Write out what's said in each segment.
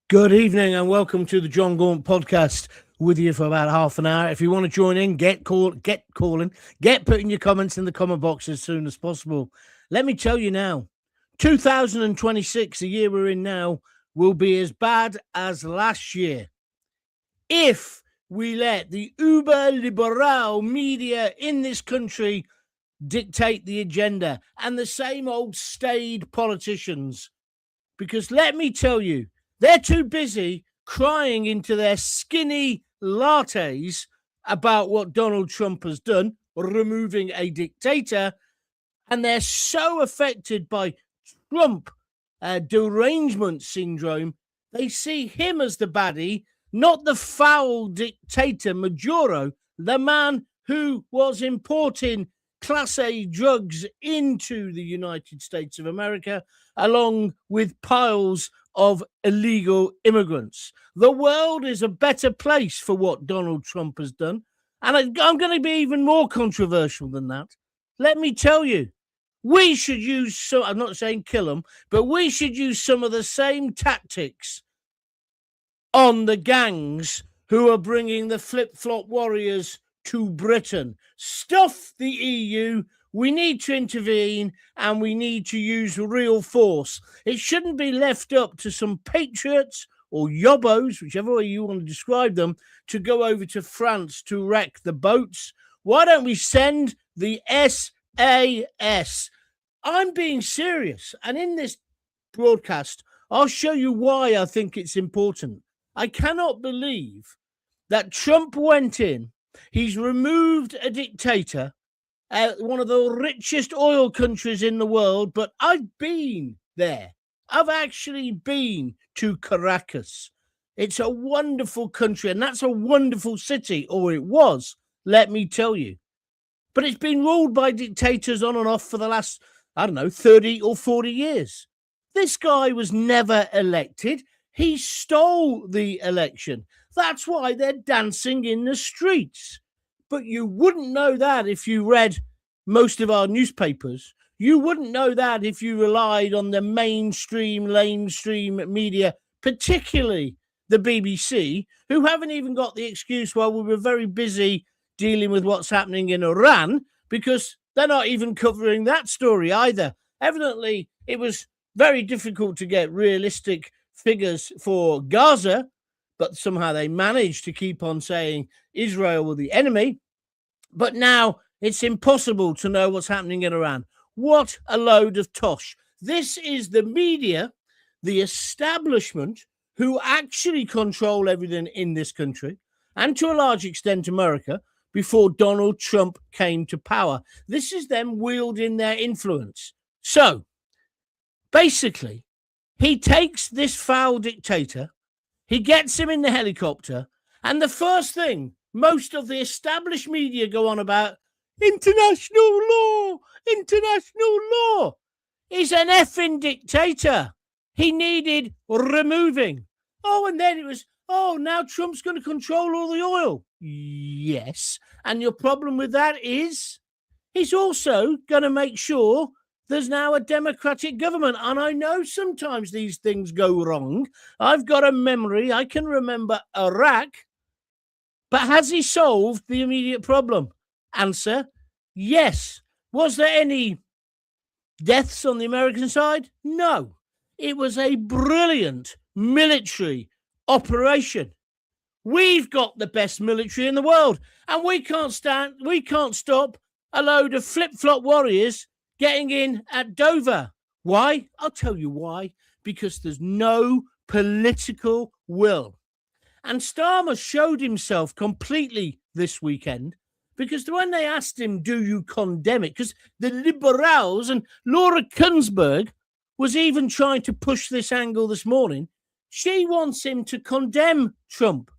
Good evening and welcome to the Jon Gaunt podcast. With you for about half an hour. If you want to join in, get calling, get putting your comments in the comment box as soon as possible. Let me tell you now, 2026, the year we're in now, will be as bad as last year if we let the uber liberal media in this country dictate the agenda and the same old staid politicians. Because let me tell you, they're too busy crying into their skinny lattes about what Donald Trump has done, removing a dictator, and they're so affected by Trump derangement syndrome, they see him as the baddie, not the foul dictator Maduro, the man who was importing Class A drugs into the United States of America, along with piles of illegal immigrants. The world is a better place for what Donald Trump has done. And I'm going to be even more controversial than that. Let me tell you, we should use some, I'm not saying kill them, but we should use some of the same tactics on the gangs who are bringing the flip-flop warriors to Britain. Stuff the EU. We need to intervene and we need to use real force. It shouldn't be left up to some patriots or yobbos, whichever way you want to describe them, to go over to France to wreck the boats. Why don't we send the SAS? I'm being serious. And in this broadcast, I'll show you why I think it's important. I cannot believe that Trump went in. He's removed a dictator, one of the richest oil countries in the world, but I've been there. I've actually been to Caracas. It's a wonderful country, and that's a wonderful city, or it was, let me tell you. But it's been ruled by dictators on and off for the last, 30 or 40 years. This guy was never elected. He stole the election. That's why they're dancing in the streets. But you wouldn't know that if you read most of our newspapers. You wouldn't know that if you relied on the mainstream media, particularly the BBC, who haven't even got the excuse, well, we were very busy dealing with what's happening in Iran, because they're not even covering that story either. Evidently, it was very difficult to get realistic figures for Gaza, but somehow they managed to keep on saying Israel were the enemy. But now it's impossible to know what's happening in Iran. What a load of tosh. This is the media, the establishment, who actually control everything in this country, and to a large extent America, before Donald Trump came to power. This is them wielding their influence. So, basically, he takes this foul dictator, he gets him in the helicopter, and the first thing most of the established media go on about, international law, is an effing dictator. He needed removing. Oh, and then it was, now Trump's going to control all the oil. Yes. And your problem with that is he's also going to make sure there's now a democratic government. And I know sometimes these things go wrong. I've got a memory. I can remember Iraq. But has he solved the immediate problem? Answer, yes. Was there any deaths on the American side? No. It was a brilliant military operation. We've got the best military in the world, and we can't stop a load of flip-flop warriors getting in at Dover. Why? I'll tell you why. Because there's no political will. And Starmer showed himself completely this weekend, because when they asked him, do you condemn it? Because the liberals, and Laura Kuenssberg was even trying to push this angle this morning. She wants him to condemn Trump,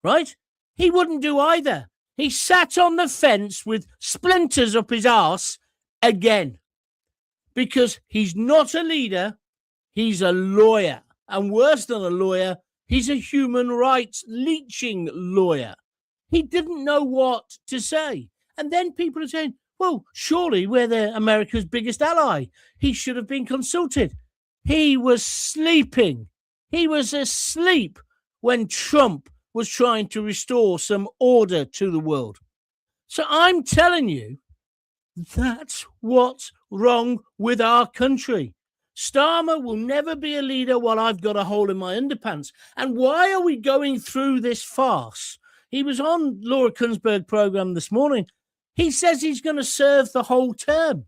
right? He wouldn't do either. He sat on the fence with splinters up his arse again, because he's not a leader. He's a lawyer. And worse than a lawyer, he's a human rights leeching lawyer. He didn't know what to say. And then people are saying, well, surely we're America's biggest ally. He should have been consulted. He was sleeping. He was asleep when Trump was trying to restore some order to the world. So I'm telling you, that's what's wrong with our country. Starmer will never be a leader while I've got a hole in my underpants. And why are we going through this farce? He was on Laura Kunsberg's program this morning. He says he's going to serve the whole term.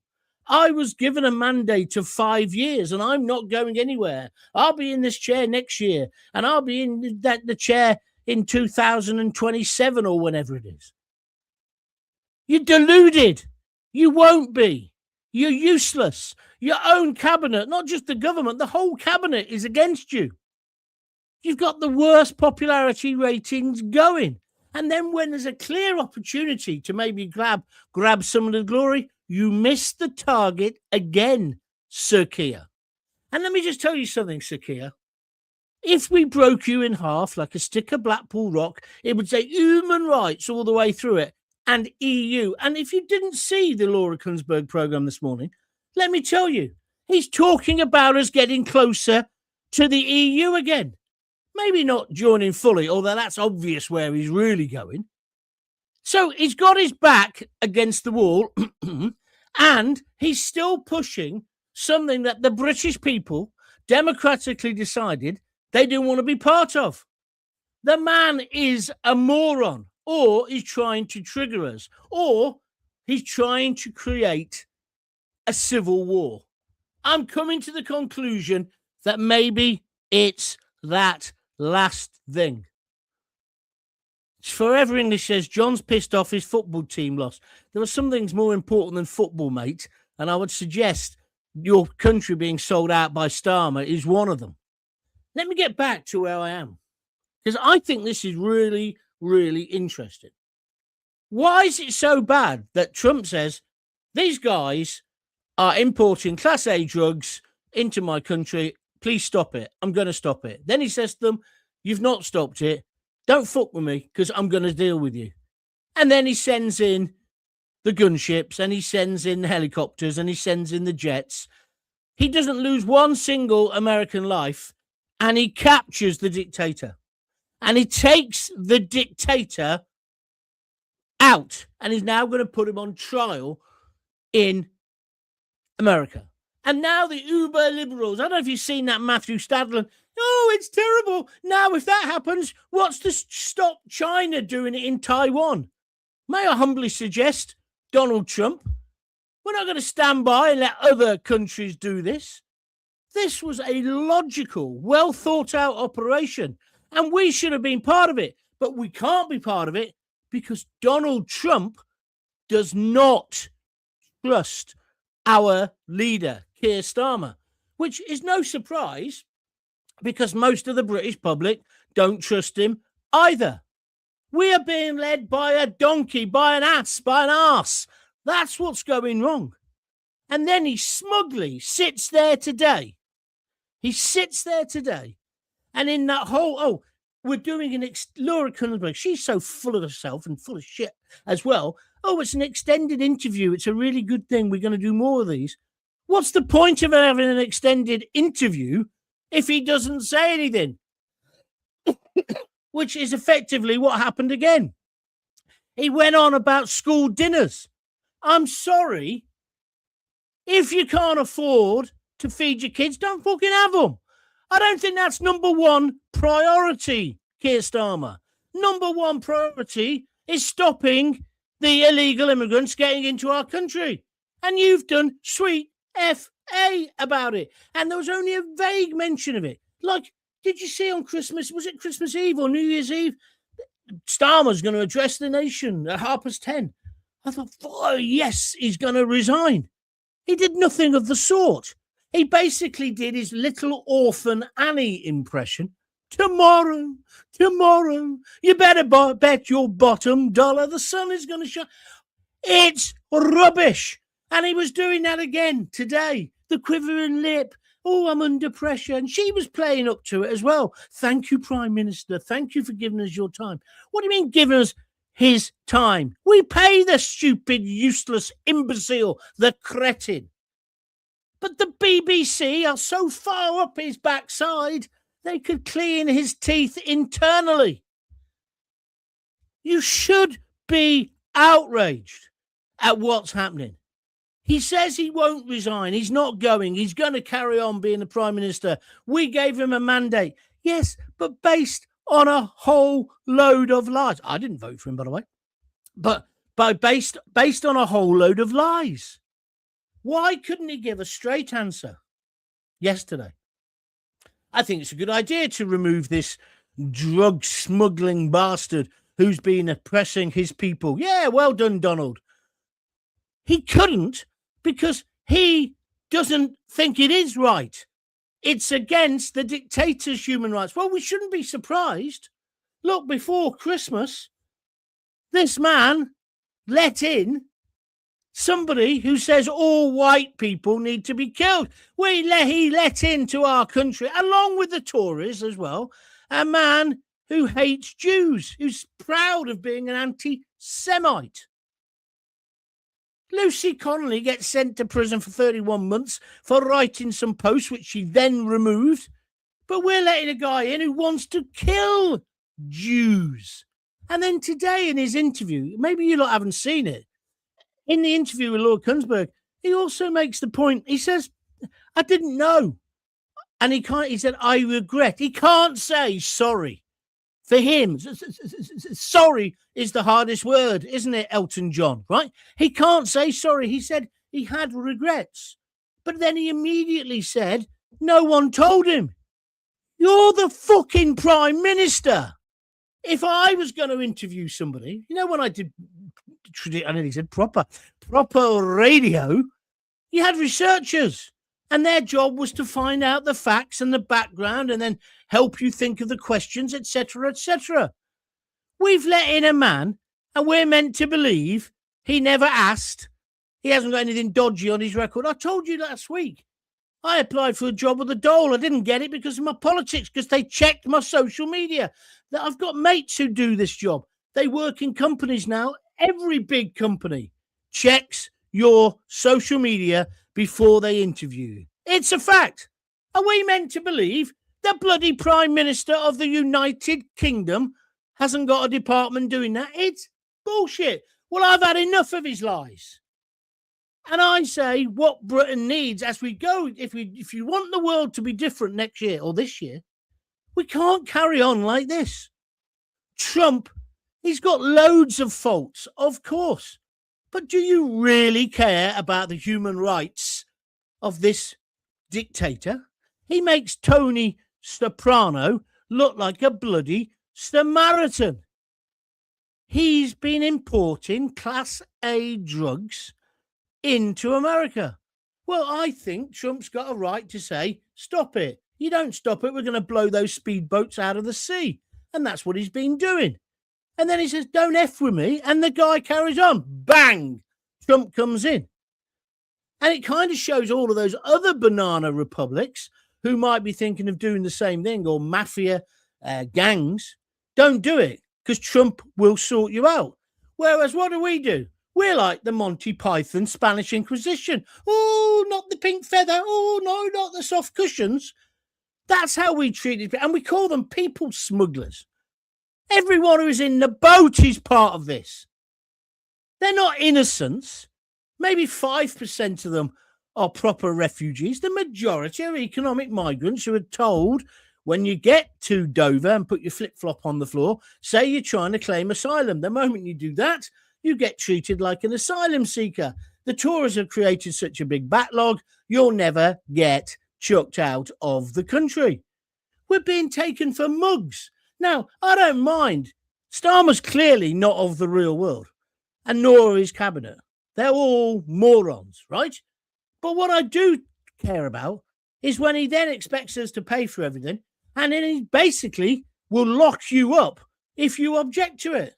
I was given a mandate of 5 years and I'm not going anywhere. I'll be in this chair next year and I'll be in the chair in 2027 or whenever it is. You're deluded. You won't be. You're useless. Your own cabinet, not just the government, the whole cabinet is against you. You've got the worst popularity ratings going. And then when there's a clear opportunity to maybe grab some of the glory, you miss the target again, Sir Keir. And let me just tell you something, Sir Keir. If we broke you in half like a stick of Blackpool rock, it would say human rights all the way through it and EU. And if you didn't see the Laura Kunsberg program this morning, let me tell you, he's talking about us getting closer to the EU again. Maybe not joining fully, although that's obvious where he's really going. So he's got his back against the wall and he's still pushing something that the British people democratically decided they didn't want to be part of. The man is a moron, or he's trying to trigger us, or he's trying to create a civil war. I'm coming to the conclusion that maybe it's that last thing. Forever English says John's pissed off his football team lost. There are some things more important than football, mate, and I would suggest your country being sold out by Starmer is one of them. Let me get back to where I am, because I think this is really, really interesting. Why is it so bad that Trump says these guys are importing Class A drugs into my country? Please stop it. I'm going to stop it. Then he says to them, you've not stopped it. Don't fuck with me because I'm going to deal with you. And then he sends in the gunships and he sends in the helicopters and he sends in the jets. He doesn't lose one single American life and he captures the dictator. And he takes the dictator out and he's now going to put him on trial in America. And now the uber liberals, I don't know if you've seen that Matthew Stadler. Oh, it's terrible. Now, if that happens, what's to stop China doing it in Taiwan? May I humbly suggest, Donald Trump, we're not going to stand by and let other countries do this. This was a logical, well thought out operation, and we should have been part of it. But we can't be part of it because Donald Trump does not trust our leader, Keir Starmer, which is no surprise because most of the British public don't trust him either. We are being led by a donkey, by an ass, by an arse. That's what's going wrong. And then he smugly sits there today. He sits there today. And in that whole, we're doing Laura Kunsberg, she's so full of herself and full of shit as well. Oh, it's an extended interview. It's a really good thing. We're going to do more of these. What's the point of having an extended interview if he doesn't say anything? Which is effectively what happened again. He went on about school dinners. I'm sorry. If you can't afford to feed your kids, don't fucking have them. I don't think that's number one priority, Keir Starmer. Number one priority is stopping the illegal immigrants getting into our country. And you've done sweet F.A. about it. And there was only a vague mention of it. Like, did you see on Christmas, was it Christmas Eve or New Year's Eve? Starmer's going to address the nation at 10:30. I thought, oh, yes, he's going to resign. He did nothing of the sort. He basically did his little orphan Annie impression. Tomorrow, you better bet your bottom dollar the sun is going to shine. It's rubbish. And he was doing that again today. The quivering lip. Oh, I'm under pressure. And she was playing up to it as well. Thank you, Prime Minister. Thank you for giving us your time. What do you mean giving us his time? We pay the stupid, useless imbecile, the cretin. But the BBC are so far up his backside, they could clean his teeth internally. You should be outraged at what's happening. He says he won't resign. He's not going. He's going to carry on being the Prime Minister. We gave him a mandate. Yes, but based on a whole load of lies. I didn't vote for him, by the way. But based on a whole load of lies. Why couldn't he give a straight answer yesterday? I think it's a good idea to remove this drug smuggling bastard who's been oppressing his people. Yeah, well done, Donald. He couldn't because he doesn't think it is right. It's against the dictator's human rights. Well, we shouldn't be surprised. Look, before Christmas, this man let in somebody who says all white people need to be killed. He let into our country, along with the Tories as well, a man who hates Jews, who's proud of being an anti-Semite. Lucy Connolly gets sent to prison for 31 months for writing some posts, which she then removed. But we're letting a guy in who wants to kill Jews. And then today in his interview, maybe you lot haven't seen it, in the interview with Lord Kunsberg, he also makes the point, he says, I didn't know. And he said, I regret. He can't say sorry. For him, sorry is the hardest word, isn't it, Elton John, right? He can't say sorry. He said he had regrets. But then he immediately said, no one told him. You're the fucking Prime Minister. If I was going to interview somebody, you know, when I did, I know he said proper radio, you had researchers. And their job was to find out the facts and the background and then help you think of the questions, etc., etc. We've let in a man and we're meant to believe he never asked. He hasn't got anything dodgy on his record. I told you last week, I applied for a job with the Dole. I didn't get it because of my politics, because they checked my social media. I've got mates who do this job. They work in companies now. Every big company checks your social media before they interview you. It's a fact. Are we meant to believe the bloody Prime Minister of the United Kingdom hasn't got a department doing that? It's bullshit. Well, I've had enough of his lies. And I say what Britain needs as we go, if you want the world to be different next year or this year, we can't carry on like this. Trump, he's got loads of faults, of course. But do you really care about the human rights of this dictator? He makes Tony Soprano look like a bloody Samaritan. He's been importing Class A drugs into America. Well, I think Trump's got a right to say, stop it. You don't stop it, we're going to blow those speedboats out of the sea. And that's what he's been doing. And then he says, don't F with me. And the guy carries on. Bang! Trump comes in. And it kind of shows all of those other banana republics who might be thinking of doing the same thing, or mafia gangs. Don't do it, because Trump will sort you out. Whereas what do? We're like the Monty Python Spanish Inquisition. Oh, not the pink feather. Oh, no, not the soft cushions. That's how we treat it. And we call them people smugglers. Everyone who is in the boat is part of this. They're not innocents. Maybe 5% of them are proper refugees. The majority are economic migrants who are told, when you get to Dover and put your flip-flop on the floor, say you're trying to claim asylum. The moment you do that, you get treated like an asylum seeker. The Tories have created such a big backlog, you'll never get chucked out of the country. We're being taken for mugs. Now, I don't mind. Starmer's clearly not of the real world, and nor his cabinet. They're all morons, right? But what I do care about is when he then expects us to pay for everything, and then he basically will lock you up if you object to it.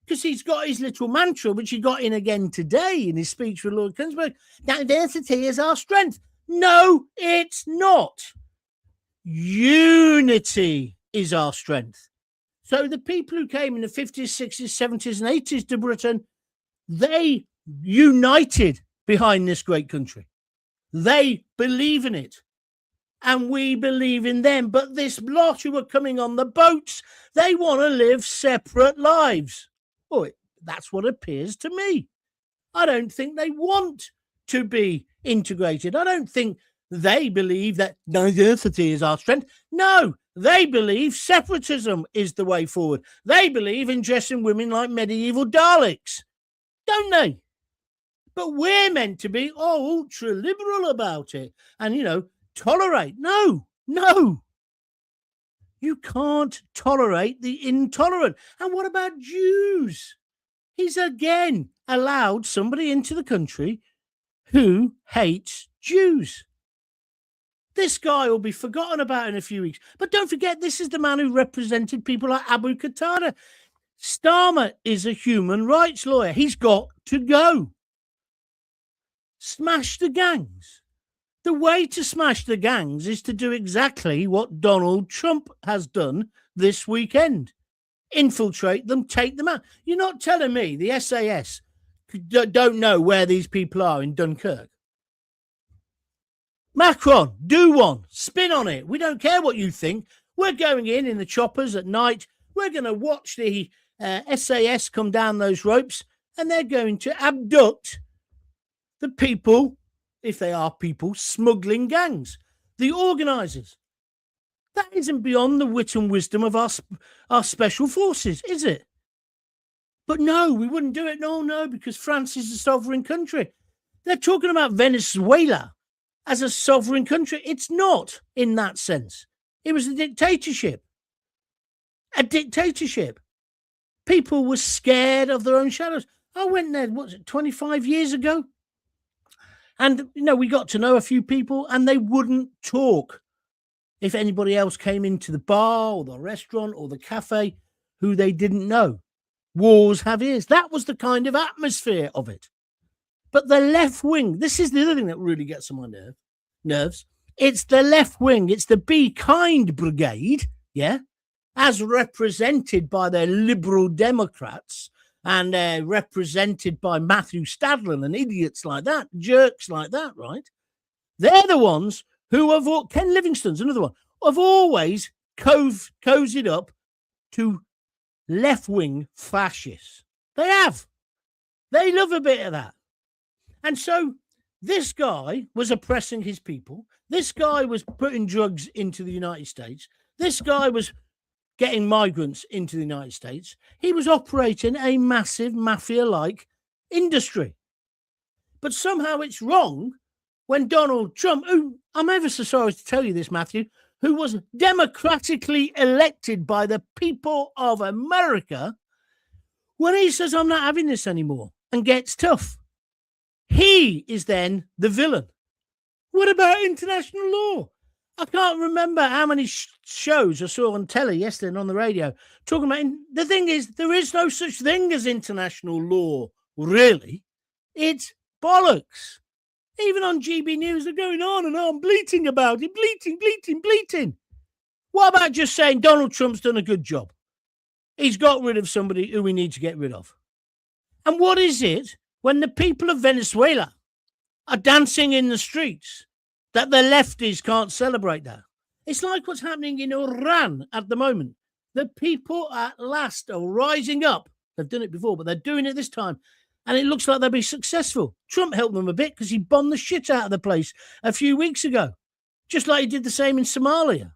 Because he's got his little mantra, which he got in again today in his speech with Lord Kunsberg. Diversity is our strength. No, it's not. Unity is our strength. So the people who came in the 50s, 60s, 70s, and 80s to Britain, they united behind this great country. They believe in it. and we believe in them. But this lot who are coming on the boats, they want to live separate lives. Oh, that's what appears to me. I don't think they want to be integrated. I don't think they believe that diversity is our strength. No, they believe separatism is the way forward. They believe in dressing women like medieval Daleks, don't they? But we're meant to be ultra liberal about it and, tolerate. No. You can't tolerate the intolerant. And what about Jews? He's again allowed somebody into the country who hates Jews. This guy will be forgotten about in a few weeks. But don't forget, this is the man who represented people like Abu Qatada. Starmer is a human rights lawyer. He's got to go. Smash the gangs. The way to smash the gangs is to do exactly what Donald Trump has done this weekend. Infiltrate them, take them out. You're not telling me the SAS don't know where these people are in Dunkirk. Macron, do one. Spin on it. We don't care what you think. We're going in the choppers at night. We're going to watch the SAS come down those ropes, and they're going to abduct the people, if they are people, smuggling gangs, the organisers. That isn't beyond the wit and wisdom of our special forces, is it? But no, we wouldn't do it. No, because France is a sovereign country. They're talking about Venezuela as a sovereign country. It's not in that sense. It was a dictatorship. People were scared of their own shadows. I went there, 25 years ago? And, we got to know a few people, and they wouldn't talk if anybody else came into the bar or the restaurant or the cafe who they didn't know. Wars have ears. That was the kind of atmosphere of it. But the left wing, this is the other thing that really gets on my nerves. It's the left wing. It's the Be Kind Brigade, as represented by their Liberal Democrats and represented by Matthew Stadler and idiots like that, jerks like that, right? They're the ones who have, Ken Livingstone's another one, have always cozied up to left-wing fascists. They have. They love a bit of that. And so this guy was oppressing his people. This guy was putting drugs into the United States. This guy was getting migrants into the United States. He was operating a massive mafia-like industry. But somehow it's wrong when Donald Trump, who I'm ever so sorry to tell you this, Matthew, who was democratically elected by the people of America, when he says, I'm not having this anymore, and gets tough, he is then the villain. What about international law? I can't remember how many shows I saw on telly yesterday and on the radio talking about. The thing is, there is no such thing as international law, really. It's bollocks. Even on GB News, they're going on and on, bleating about it, bleating. What about just saying Donald Trump's done a good job? He's got rid of somebody who we need to get rid of. And what is it when the people of Venezuela are dancing in the streets that the lefties can't celebrate that? It's like what's happening in Iran at the moment. The people at last are rising up. They've done it before, but they're doing it this time. And it looks like they'll be successful. Trump helped them a bit because he bombed the shit out of the place a few weeks ago, just like he did the same in Somalia.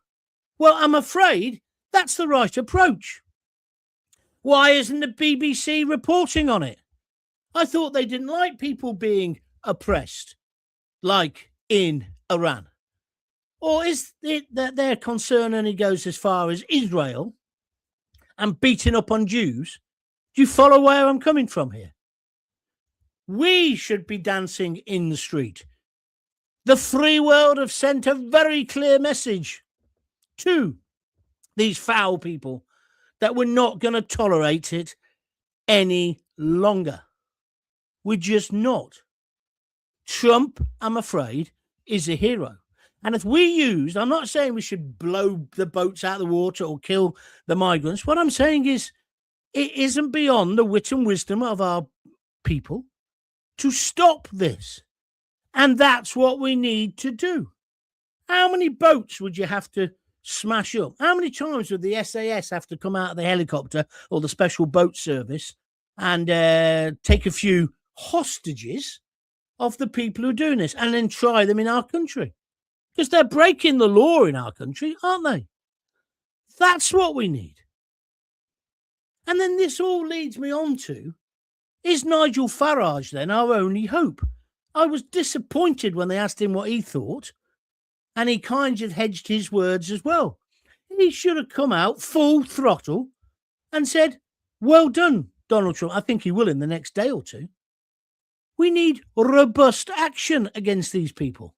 Well, I'm afraid that's the right approach. Why isn't the BBC reporting on it? I thought they didn't like people being oppressed, like in Iran. Or is it that their concern only goes as far as Israel and beating up on Jews? Do you follow where I'm coming from here? We should be dancing in the street. The free world have sent a very clear message to these foul people that we're not going to tolerate it any longer. We're just not. Trump, I'm afraid, is a hero. And if we use, I'm not saying we should blow the boats out of the water or kill the migrants. What I'm saying is it isn't beyond the wit and wisdom of our people to stop this. And that's what we need to do. How many boats would you have to smash up? How many times would the SAS have to come out of the helicopter or the special boat service and take a few hostages of the people who are doing this and then try them in our country? Because they're breaking the law in our country, aren't they? That's what we need. And then this all leads me on to, is Nigel Farage then our only hope? I was disappointed when they asked him what he thought, and he kind of hedged his words as well. He should have come out full throttle and said, well done, Donald Trump. I think he will in the next day or two. We need robust action against these people.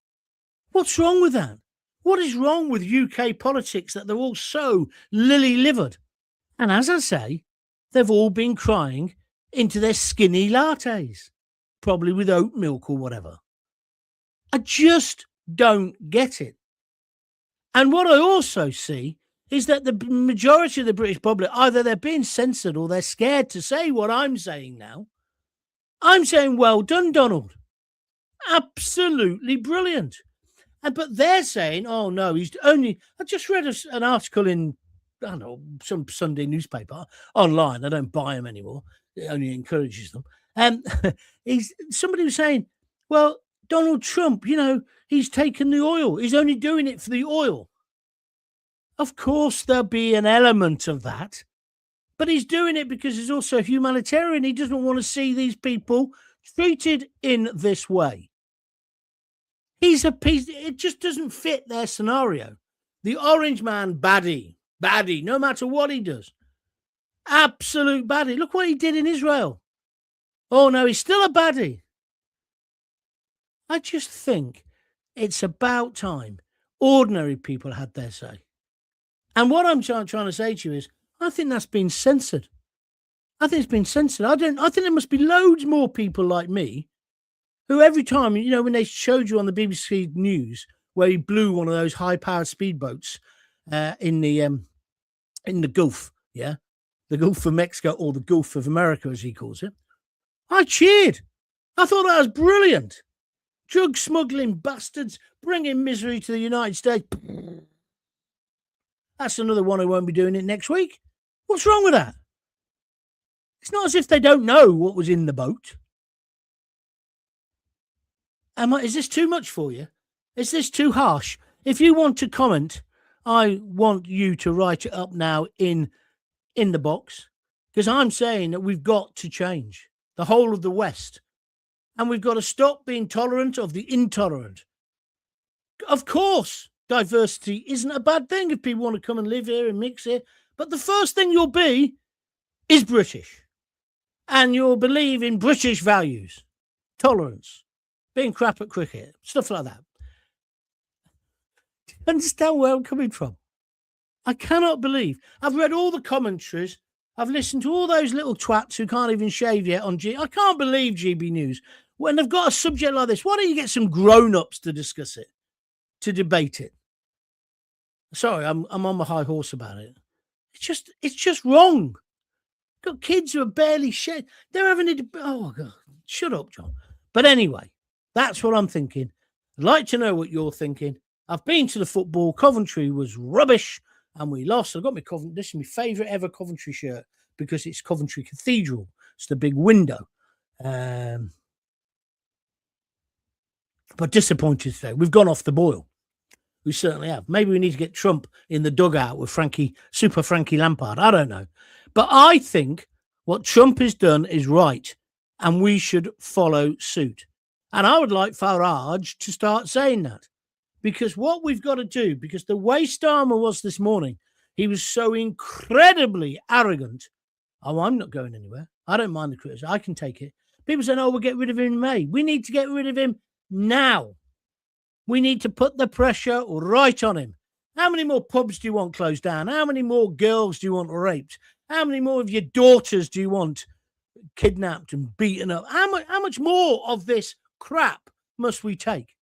What's wrong with that? What is wrong with UK politics that they're all so lily-livered? And as I say, they've all been crying into their skinny lattes, probably with oat milk or whatever. I just don't get it. And what I also see is that the majority of the British public, either they're being censored or they're scared to say what I'm saying now. I'm saying, well done, Donald. Absolutely brilliant. But they're saying, oh, no, he's only... I just read an article in, I don't know, some Sunday newspaper online. I don't buy them anymore. It only encourages them. And somebody was saying, well, Donald Trump, he's taken the oil. He's only doing it for the oil. Of course, there'll be an element of that. But he's doing it because he's also a humanitarian. He doesn't want to see these people treated in this way. It just doesn't fit their scenario. The orange man, baddie, no matter what he does. Absolute baddie. Look what he did in Israel. Oh, no, he's still a baddie. I just think it's about time ordinary people had their say. And what I'm trying to say to you is, I think that's been censored. I think it's been censored. I think there must be loads more people like me who every time, when they showed you on the BBC News where he blew one of those high-powered speedboats in the Gulf, the Gulf of Mexico, or the Gulf of America, as he calls it, I cheered. I thought that was brilliant. Drug smuggling bastards bringing misery to the United States. That's another one who won't be doing it next week. What's wrong with that? It's not as if they don't know what was in the boat. Is this too much for you? Is this too harsh? If you want to comment, I want you to write it up now in the box, because I'm saying that we've got to change the whole of the West, and we've got to stop being tolerant of the intolerant. Of course, diversity isn't a bad thing if people want to come and live here and mix here, but the first thing you'll be is British, and you'll believe in British values, tolerance, being crap at cricket, stuff like that. Do you understand where I'm coming from? I cannot believe. I've read all the commentaries. I've listened to all those little twats who can't even shave yet on I can't believe GB News. When they've got a subject like this, why don't you get some grown-ups to discuss it, to debate it? Sorry, I'm on my high horse about it. It's just wrong. Got kids who are barely shed. They're having a oh God, shut up, John. But anyway, that's what I'm thinking. I'd like to know what you're thinking. I've been to the football. Coventry was rubbish and we lost. I got my Coventry. This is my favourite ever Coventry shirt because it's Coventry Cathedral. It's the big window. But disappointed today. We've gone off the boil. We certainly have. Maybe we need to get Trump in the dugout with Super Frankie Lampard. I don't know. But I think what Trump has done is right, and we should follow suit. And I would like Farage to start saying that. Because what we've got to do, because the way Starmer was this morning, he was so incredibly arrogant. Oh, I'm not going anywhere. I don't mind the criticism. I can take it. People say, oh, we'll get rid of him in May. We need to get rid of him now. We need to put the pressure right on him. How many more pubs do you want closed down? How many more girls do you want raped? How many more of your daughters do you want kidnapped and beaten up? How much more of this crap must we take?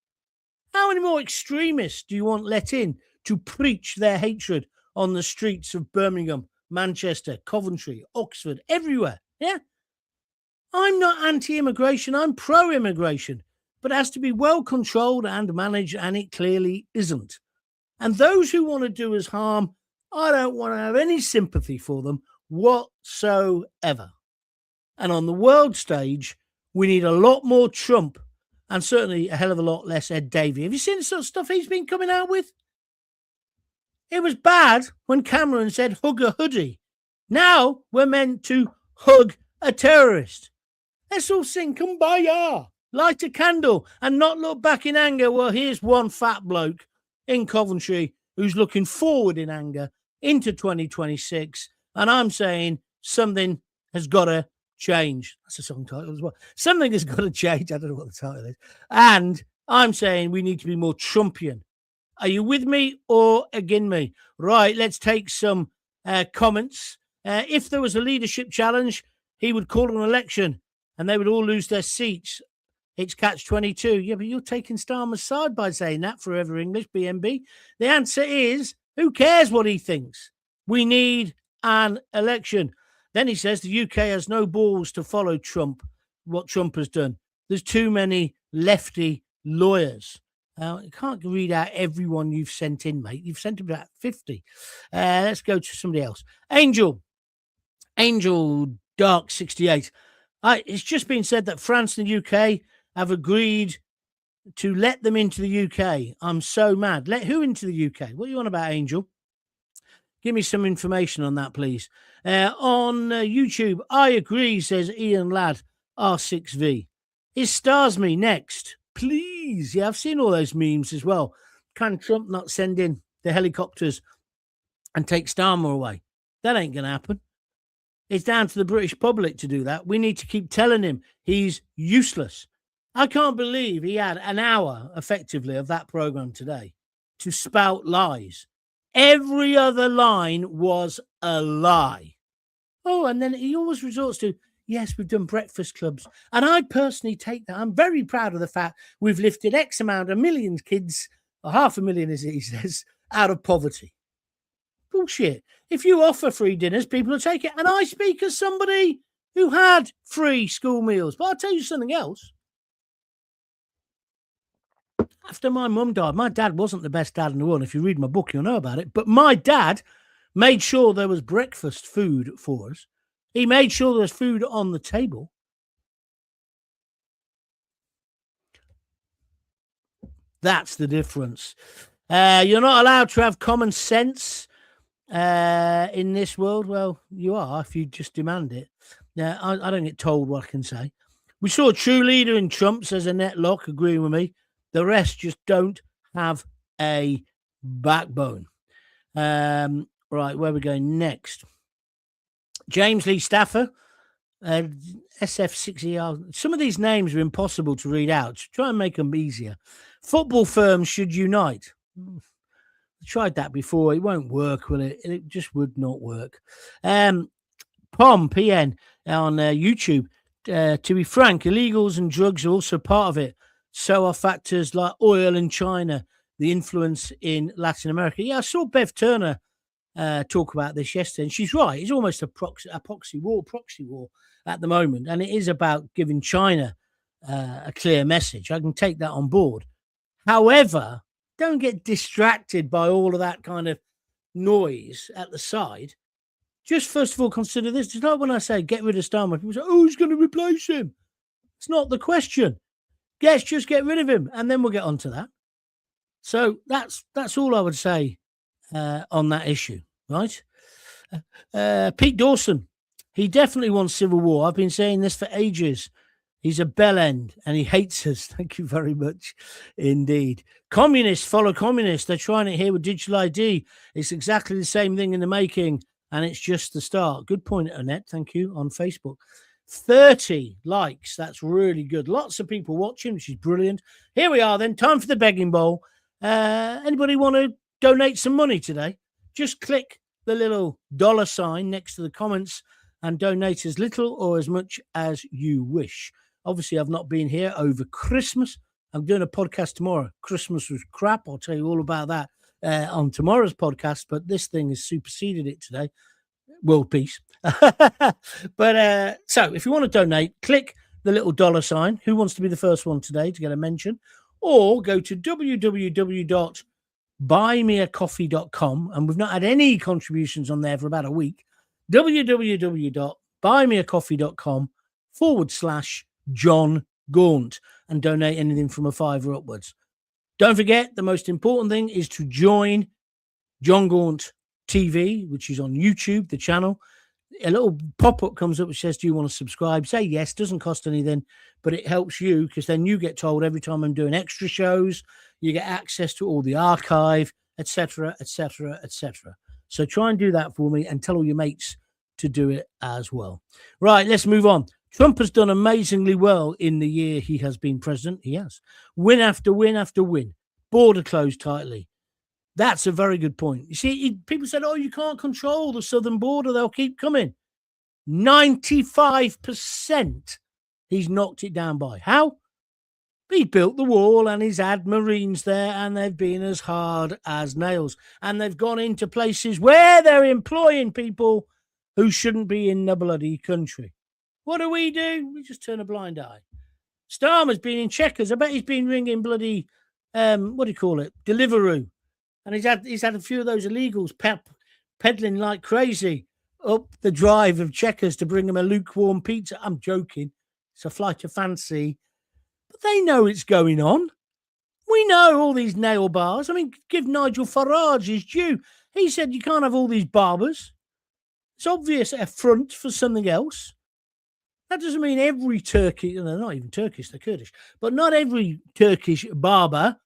How many more extremists do you want let in to preach their hatred on the streets of Birmingham, Manchester, Coventry, Oxford, everywhere? Yeah? I'm not anti-immigration. I'm pro-immigration. but has to be well controlled and managed, and it clearly isn't. And those who want to do us harm, I don't want to have any sympathy for them whatsoever. And on the world stage, we need a lot more Trump and certainly a hell of a lot less Ed Davey. Have you seen the sort of stuff he's been coming out with? It was bad when Cameron said hug a hoodie. Now we're meant to hug a terrorist. Let's all sing Kumbaya, light a candle, and not look back in anger. Well, here's one fat bloke in Coventry who's looking forward in anger into 2026. And I'm saying something has got to change. That's a song title as well. Something has got to change. I don't know what the title is. And I'm saying we need to be more Trumpian. Are you with me or against me? Right, let's take some comments. If there was a leadership challenge, he would call an election and they would all lose their seats. It's catch-22. Yeah, but you're taking Starmer's side by saying that. Forever English, BNB. The answer is, who cares what he thinks? We need an election. Then he says the UK has no balls to follow Trump, what Trump has done. There's too many lefty lawyers. You can't read out everyone you've sent in, mate. You've sent about 50. Let's go to somebody else. Angel Dark 68. It's just been said that France and the UK have agreed to let them into the UK. I'm so mad. Let who into the UK? What are you on about, Angel? Give me some information on that, please. On YouTube, I agree, says Ian Ladd, R6V. Is Starsme next? Please. Yeah, I've seen all those memes as well. Can Trump not send in the helicopters and take Starmer away? That ain't going to happen. It's down to the British public to do that. We need to keep telling him he's useless. I can't believe he had an hour, effectively, of that program today to spout lies. Every other line was a lie. Oh, and then he always resorts to, yes, we've done breakfast clubs. And I personally take that. I'm very proud of the fact we've lifted X amount of millions kids, or 500,000, as he says, out of poverty. Bullshit. If you offer free dinners, people will take it. And I speak as somebody who had free school meals. But I'll tell you something else. After my mum died, my dad wasn't the best dad in the world. If you read my book, you'll know about it. But my dad made sure there was breakfast food for us. He made sure there was food on the table. That's the difference. You're not allowed to have common sense in this world. Well, you are if you just demand it. Now, I don't get told what I can say. We saw a true leader in Trump, says Annette Locke, agreeing with me. The rest just don't have a backbone. Right, where are we going next? James Lee Staffer, SF6ER. Some of these names are impossible to read out. Try and make them easier. Football firms should unite. I tried that before. It won't work, will it? It just would not work. Pom, PN, on YouTube. To be frank, illegals and drugs are also part of it. So are factors like oil in China, the influence in Latin America. Yeah, I saw Bev Turner talk about this yesterday, and she's right. It's almost a proxy war at the moment, and it is about giving China a clear message. I can take that on board. However, don't get distracted by all of that kind of noise at the side. Just first of all, consider this. It's not when I say get rid of Starmer, people say, oh, who's going to replace him? It's not the question. Let's just get rid of him, and then we'll get onto that. So that's all I would say on that issue, right? Pete Dawson, he definitely wants civil war. I've been saying this for ages. He's a bellend, and he hates us. Thank you very much indeed. Communists follow communists. They're trying it here with digital ID. It's exactly the same thing in the making, and it's just the start. Good point, Annette. Thank you, on Facebook. 30 likes. That's really good. Lots of people watching, which is brilliant. Here we are then. Time for the begging bowl. Anybody want to donate some money today? Just click the little $sign next to the comments and donate as little or as much as you wish. Obviously, I've not been here over Christmas. I'm doing a podcast tomorrow. Christmas was crap. I'll tell you all about that on tomorrow's podcast, but this thing has superseded it today. World peace. But so if you want to donate, click the little dollar sign. Who wants to be the first one today to get a mention? Or go to www.buymeacoffee.com, and we've not had any contributions on there for about a week. www.buymeacoffee.com/Jon Gaunt, and donate anything from $5 upwards. Don't forget, the most important thing is to join Jon Gaunt TV, which is on YouTube, the channel. A little pop-up comes up which says, do you want to subscribe? Say yes, doesn't cost anything, but it helps you because then you get told every time I'm doing extra shows, you get access to all the archive, etc., etc., etc. So try and do that for me and tell all your mates to do it as well. Right, let's move on. Trump has done amazingly well in the year he has been president. He has. Win after win after win. Border closed tightly. That's a very good point. You see, people said, oh, you can't control the southern border. They'll keep coming. 95% he's knocked it down by. How? He built the wall and he's had Marines there and they've been as hard as nails. And they've gone into places where they're employing people who shouldn't be in the bloody country. What do? We just turn a blind eye. Starmer's been in Checkers. I bet he's been ringing bloody, what do you call it, Deliveroo. And he's had a few of those illegals peddling like crazy up the drive of Checkers to bring them a lukewarm pizza. I'm joking. It's a flight of fancy. But they know it's going on. We know all these nail bars. I mean, give Nigel Farage his due. He said you can't have all these barbers. It's obvious a front for something else. That doesn't mean every Turkish, they're not even Turkish, they're Kurdish, but not every Turkish barber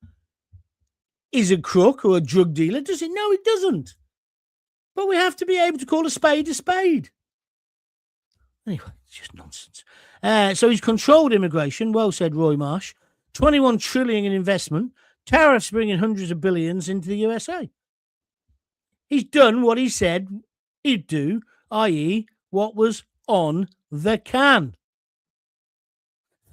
is a crook or a drug dealer, does it? No, it doesn't. But we have to be able to call a spade a spade. Anyway, it's just nonsense. So he's controlled immigration. Well said, Roy Marsh. 21 trillion in investment. Tariffs bringing hundreds of billions into the USA. He's done what he said he'd do, i.e. what was on the can.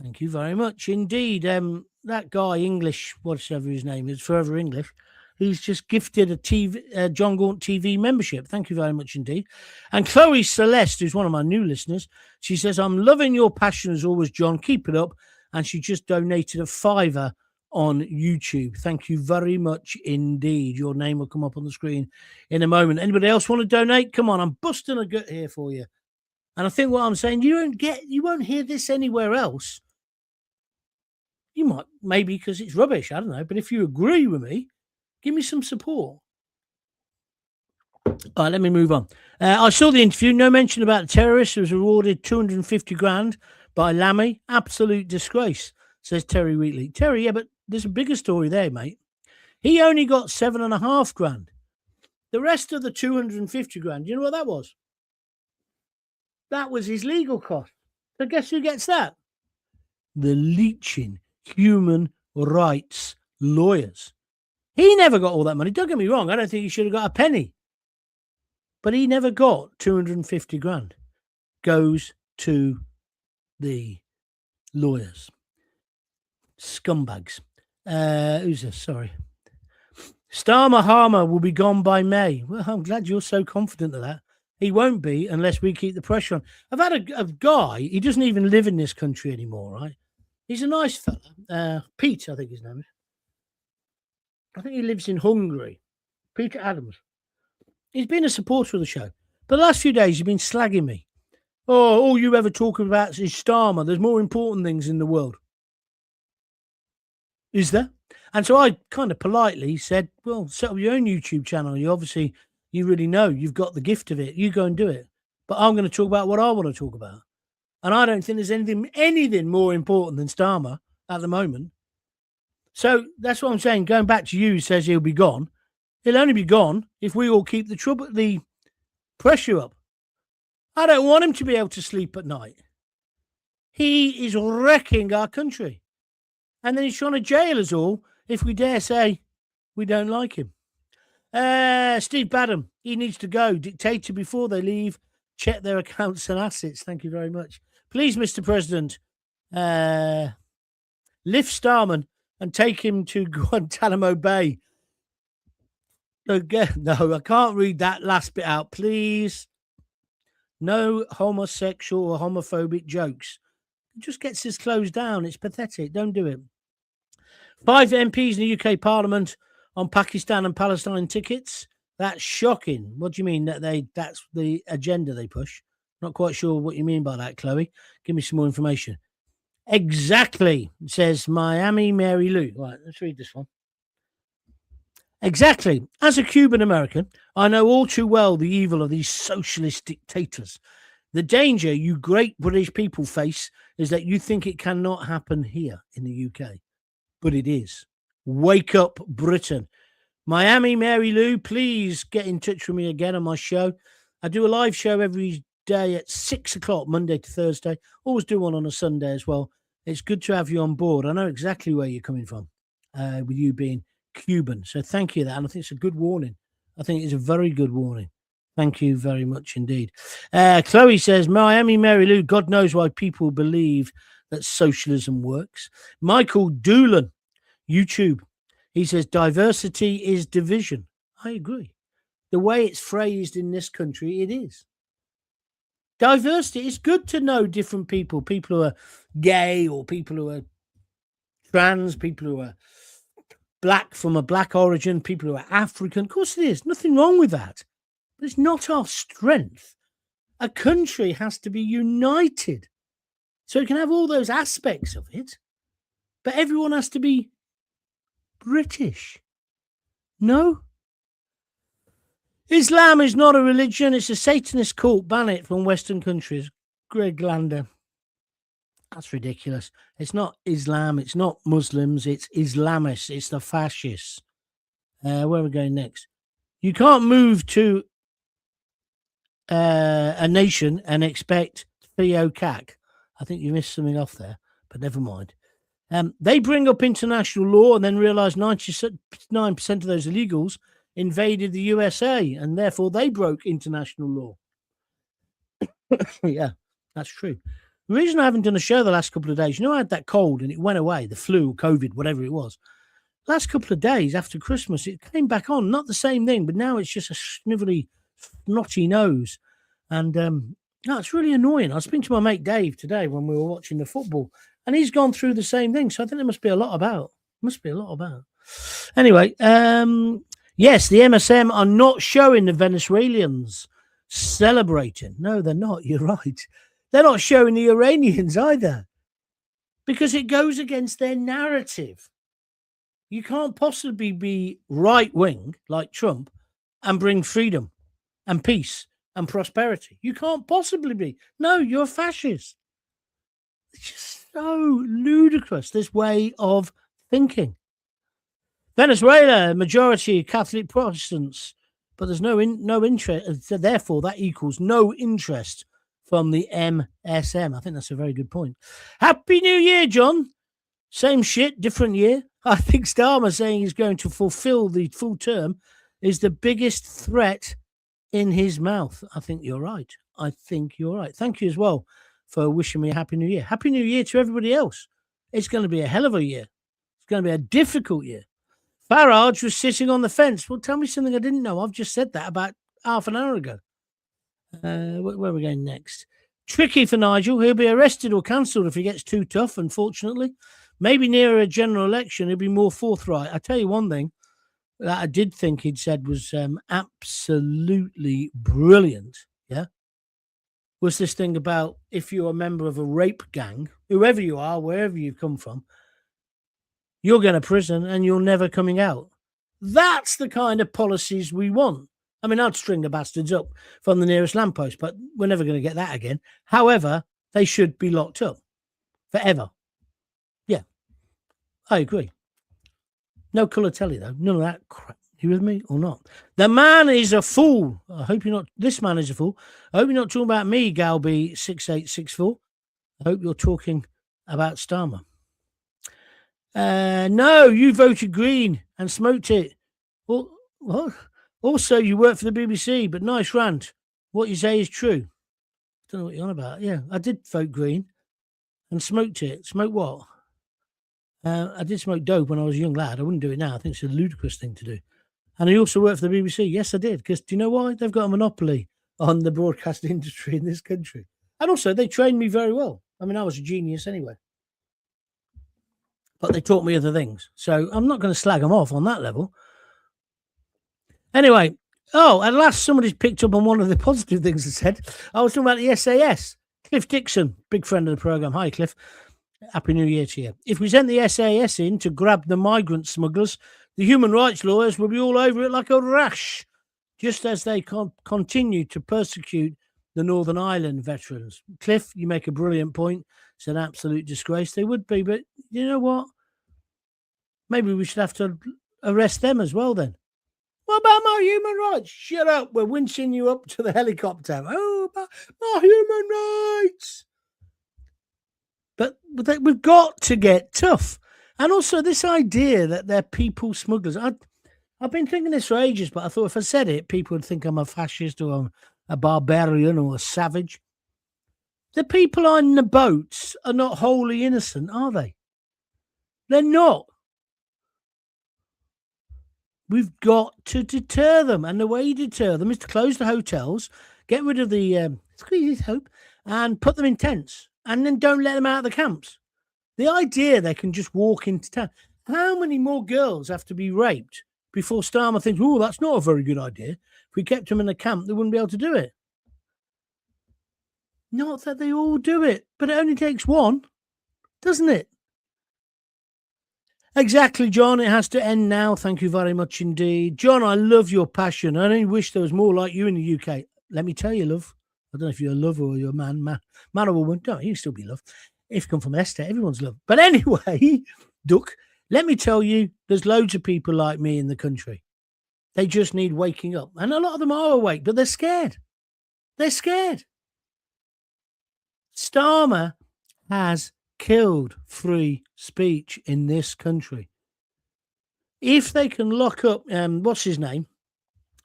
Thank you very much indeed. That guy, English, whatever his name is, Forever English, he's just gifted a Jon Gaunt TV membership. Thank you very much indeed. And Chloe Celeste, who's one of my new listeners, she says, I'm loving your passion as always, John. Keep it up. And she just donated a $5 on YouTube. Thank you very much indeed. Your name will come up on the screen in a moment. Anybody else want to donate? Come on, I'm busting a gut here for you. And I think what I'm saying, you won't hear this anywhere else. You might, maybe because it's rubbish, I don't know. But if you agree with me, give me some support. All right, let me move on. I saw the interview. No mention about the terrorist who was awarded 250 grand by Lammy. Absolute disgrace, says Terry Wheatley. Terry, yeah, but there's a bigger story there, mate. He only got 7.5 grand. The rest of the 250 grand, you know what that was? That was his legal cost. So guess who gets that? The leeching human rights lawyers. He never got all that money. Don't get me wrong. I don't think he should have got a penny. But he never got 250 grand. Goes to the lawyers. Scumbags. Who's this? Sorry. Starmer Harmer will be gone by May. Well, I'm glad you're so confident of that. He won't be unless we keep the pressure on. I've had a guy, he doesn't even live in this country anymore, right? He's a nice fella. Pete, I think his name is. I think he lives in Hungary. Peter Adams. He's been a supporter of the show. But the last few days, he's been slagging me. Oh, all you ever talk about is Starmer. There's more important things in the world. Is there? And so I kind of politely said, well, set up your own YouTube channel. You really know. You've got the gift of it. You go and do it. But I'm going to talk about what I want to talk about. And I don't think there's anything more important than Starmer at the moment. So that's what I'm saying. Going back to you, says he'll be gone. He'll only be gone if we all keep the pressure up. I don't want him to be able to sleep at night. He is wrecking our country. And then he's trying to jail us all if we dare say we don't like him. Steve Badham, he needs to go. Dictator before they leave. Check their accounts and assets. Thank you very much. Please, Mr. President, lift Starman and take him to Guantanamo Bay. Again, no, I can't read that last bit out, please. No homosexual or homophobic jokes. It just gets us closed down. It's pathetic. Don't do it. 5 MPs in the UK Parliament on Pakistan and Palestine tickets. That's shocking. What do you mean that's the agenda they push? Not quite sure what you mean by that, Chloe. Give me some more information. Exactly, says Miami Mary Lou. Right, let's read this one. Exactly. As a Cuban American, I know all too well the evil of these socialist dictators. The danger you great British people face is that you think it cannot happen here in the UK. But it is. Wake up, Britain. Miami Mary Lou, please get in touch with me again on my show. I do a live show every day at 6 o'clock, Monday to Thursday. Always do one on a Sunday as well. It's good to have you on board. I know exactly where you're coming from with you being Cuban. So thank you for that. And I think it's a good warning. I think it's a very good warning. Thank you very much indeed. Chloe says, Miami Mary Lou, God knows why people believe that socialism works. Michael Doolan, YouTube, he says, diversity is division. I agree. The way it's phrased in this country, it is. Diversity, it's good to know different people who are gay or people who are trans, people who are black from a black origin, people who are African. Of course it is. Nothing wrong with that. But it's not our strength. A country has to be united. So it can have all those aspects of it, but everyone has to be British. No? Islam is not a religion. It's a Satanist cult. Ban it from Western countries. Greg Lander. That's ridiculous. It's not Islam. It's not Muslims. It's Islamists. It's the fascists. Where are we going next? You can't move to a nation and expect theocracy. I think you missed something off there, but never mind. They bring up international law and then realize 99% of those illegals invaded the USA, and therefore they broke international law. Yeah, that's true. The reason I haven't done a show the last couple of days, I had that cold and it went away, the flu, COVID, whatever it was. Last couple of days after Christmas, it came back on. Not the same thing, but now it's just a snivelly, snotty nose. And no, it's really annoying. I was speaking to my mate Dave today when we were watching the football, and he's gone through the same thing. So I think there must be a lot about. Anyway, yes, the MSM are not showing the Venezuelans celebrating. No, they're not. You're right. They're not showing the Iranians either, because it goes against their narrative. You can't possibly be right-wing like Trump and bring freedom and peace and prosperity. You can't possibly be. No, you're a fascist. It's just so ludicrous, this way of thinking. Venezuela, majority Catholic Protestants, but there's no interest. Therefore, that equals no interest from the MSM. I think that's a very good point. Happy New Year, John. Same shit, different year. I think Starmer saying he's going to fulfill the full term is the biggest threat in his mouth. I think you're right. Thank you as well for wishing me a Happy New Year. Happy New Year to everybody else. It's going to be a hell of a year. It's going to be a difficult year. Farage was sitting on the fence. Well, tell me something I didn't know. I've just said that about half an hour ago. Where are we going next? Tricky for Nigel. He'll be arrested or cancelled if he gets too tough, unfortunately. Maybe nearer a general election, he'll be more forthright. I tell you one thing that I did think he'd said was absolutely brilliant, yeah, was this thing about if you're a member of a rape gang, whoever you are, wherever you've come from, you're going to prison and you're never coming out. That's the kind of policies we want. I mean, I'd string the bastards up from the nearest lamppost, but we're never going to get that again. However, they should be locked up forever. Yeah, I agree. No colour telly, though. None of that crap. You with me or not? The man is a fool. I hope you're not. This man is a fool. I hope you're not talking about me, Galby6864. I hope you're talking about Starmer. No, you voted Green and smoked it. Well, what? Also, you work for the BBC, but nice rant. What you say is true. Don't know what you're on about. Yeah, I did vote Green and smoked it. Smoked what? I did smoke dope when I was a young lad. I wouldn't do it now. I think it's a ludicrous thing to do. And I also worked for the BBC. Yes, I did. Because do you know why? They've got a monopoly on the broadcast industry in this country. And also, they trained me very well. I mean, I was a genius anyway. But they taught me other things. So I'm not going to slag them off on that level. Anyway, at last somebody's picked up on one of the positive things I said. I was talking about the SAS. Cliff Dixon, big friend of the programme. Hi, Cliff. Happy New Year to you. If we sent the SAS in to grab the migrant smugglers, the human rights lawyers will be all over it like a rash, just as they continue to persecute the Northern Ireland veterans. Cliff, you make a brilliant point. It's an absolute disgrace. They would be, but you know what? Maybe we should have to arrest them as well then. What about my human rights? Shut up. We're winching you up to the helicopter. Oh, my human rights. But we've got to get tough. And also this idea that they're people smugglers. I've been thinking this for ages, but I thought if I said it, people would think I'm a fascist or I'm a barbarian or a savage. The people on the boats are not wholly innocent, are they? They're not. We've got to deter them. And the way you deter them is to close the hotels, get rid of the squeeze hope, and put them in tents. And then don't let them out of the camps. The idea they can just walk into town. How many more girls have to be raped before Starmer thinks, oh, that's not a very good idea. If we kept them in a camp, they wouldn't be able to do it. Not that they all do it, but it only takes one, doesn't it? Exactly, John. It has to end now. Thank you very much indeed. John, I love your passion. I only wish there was more like you in the UK. Let me tell you, love. I don't know if you're a lover or you're a man or woman. No, you can still be loved. If you come from Leicester, everyone's loved. But anyway, Duck, let me tell you, there's loads of people like me in the country. They just need waking up. And a lot of them are awake, but they're scared. They're scared. Starmer has killed free speech in this country. If they can lock up, what's his name?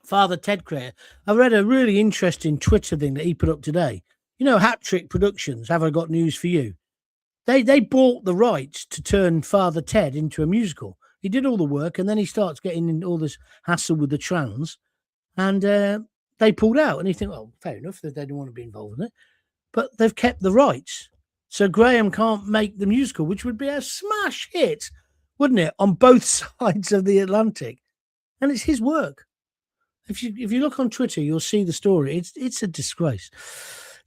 Father Ted Creator. I read a really interesting Twitter thing that he put up today. You know, Hat Trick Productions, have I got news for you? They bought the rights to turn Father Ted into a musical. He did all the work, and then he starts getting in all this hassle with the trans, and they pulled out. And you think, well, fair enough, they didn't want to be involved in it. But they've kept the rights. So Graham can't make the musical, which would be a smash hit, wouldn't it, on both sides of the Atlantic? And it's his work. If you look on Twitter, you'll see the story. It's a disgrace.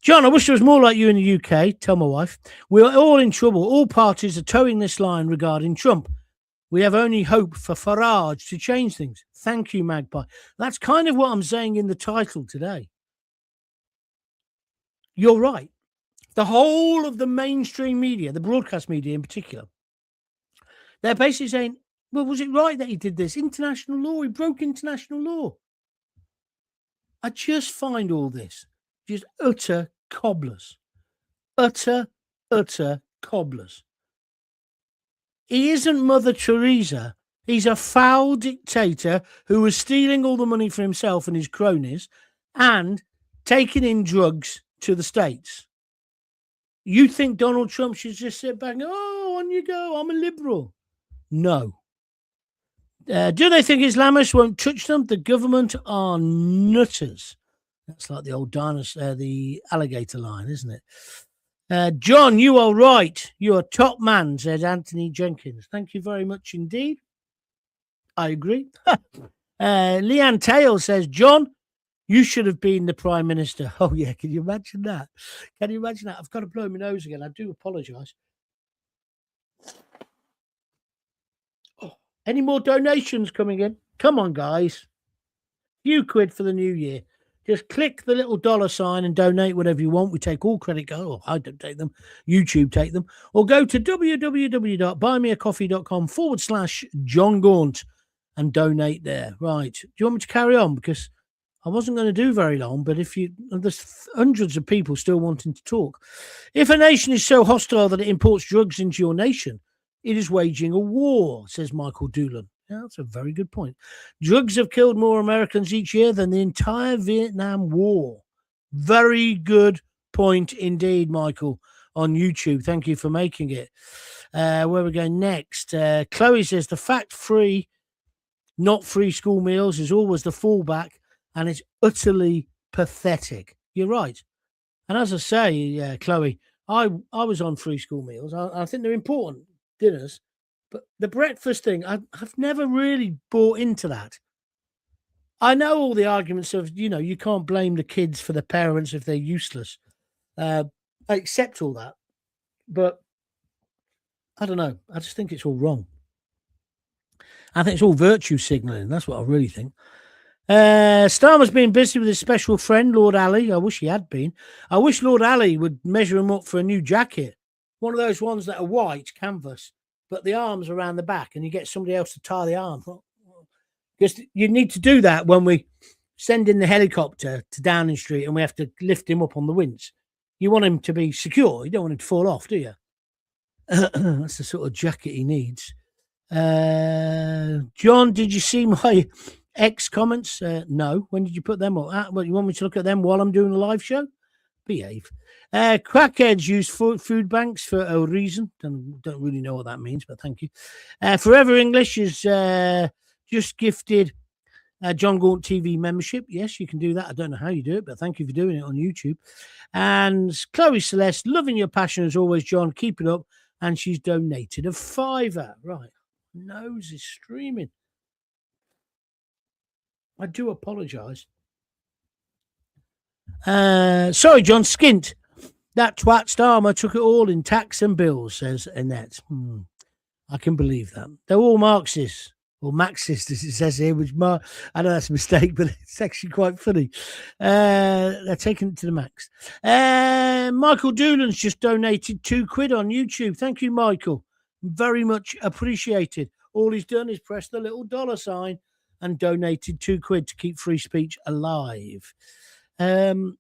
John, I wish there was more like you in the UK. Tell my wife. We're all in trouble. All parties are towing this line regarding Trump. We have only hope for Farage to change things. Thank you, Magpie. That's kind of what I'm saying in the title today. You're right. The whole of the mainstream media, the broadcast media in particular, they're basically saying, well, was it right that he did this? International law, he broke international law. I just find all this just utter cobblers. Utter cobblers. He isn't Mother Teresa. He's a foul dictator who was stealing all the money for himself and his cronies and taking in drugs to the States. You think Donald Trump should just sit back and go, oh, on you go, I'm a liberal. No. Do they think Islamists won't touch them? The government are nutters. That's like the old dinosaur, the alligator line, isn't it? John, you are right. You're a top man, said Anthony Jenkins. Thank you very much indeed. I agree. Leanne Taylor says, John, you should have been the Prime Minister. Oh, yeah. Can you imagine that? Can you imagine that? I've got to blow my nose again. I do apologise. Oh, any more donations coming in? Come on, guys. Few quid for the new year. Just click the little dollar sign and donate whatever you want. We take all credit cards. Oh, I don't take them. YouTube take them. Or go to www.buymeacoffee.com/Jon Gaunt and donate there. Right. Do you want me to carry on? Because I wasn't going to do very long, but there's hundreds of people still wanting to talk. If a nation is so hostile that it imports drugs into your nation, it is waging a war, says Michael Doolan. Yeah, that's a very good point. Drugs have killed more Americans each year than the entire Vietnam War. Very good point indeed, Michael, on YouTube. Thank you for making it. Where are we going next? Chloe says the fact-free, not free school meals is always the fallback, and it's utterly pathetic. You're right. And as I say, Chloe, I was on free school meals. I think they're important dinners, but the breakfast thing, I've never really bought into that. I know all the arguments of, you can't blame the kids for the parents if they're useless. I accept all that, but I don't know. I just think it's all wrong. I think it's all virtue signalling. That's what I really think. Starmer's been busy with his special friend, Lord Ali. I wish he had been. I wish Lord Ali would measure him up for a new jacket. One of those ones that are white canvas, but the arms around the back, and you get somebody else to tie the arm. Because you need to do that when we send in the helicopter to Downing Street and we have to lift him up on the winch. You want him to be secure. You don't want him to fall off, do you? That's the sort of jacket he needs. John, did you see my X comments? No. When did you put them up? Well, you want me to look at them while I'm doing a live show? Behave. Crackheads use food banks for a reason. Don't really know what that means, but thank you. Forever English is just gifted Jon Gaunt TV membership. Yes, you can do that. I don't know how you do it, but thank you for doing it on YouTube. And Chloe Celeste, loving your passion as always, John. Keep it up. And she's donated a £5. Right. Nose is streaming. I do apologise. Sorry, John. Skint. That twat Starmer took it all in tax and bills, says Annette. I can believe that. They're all Marxists. Or Marxist, as it says here, which I know that's a mistake, but it's actually quite funny. They're taking it to the max. Michael Doolan's just donated £2 on YouTube. Thank you, Michael. Very much appreciated. All he's done is press the little $ and donated £2 to keep free speech alive. Have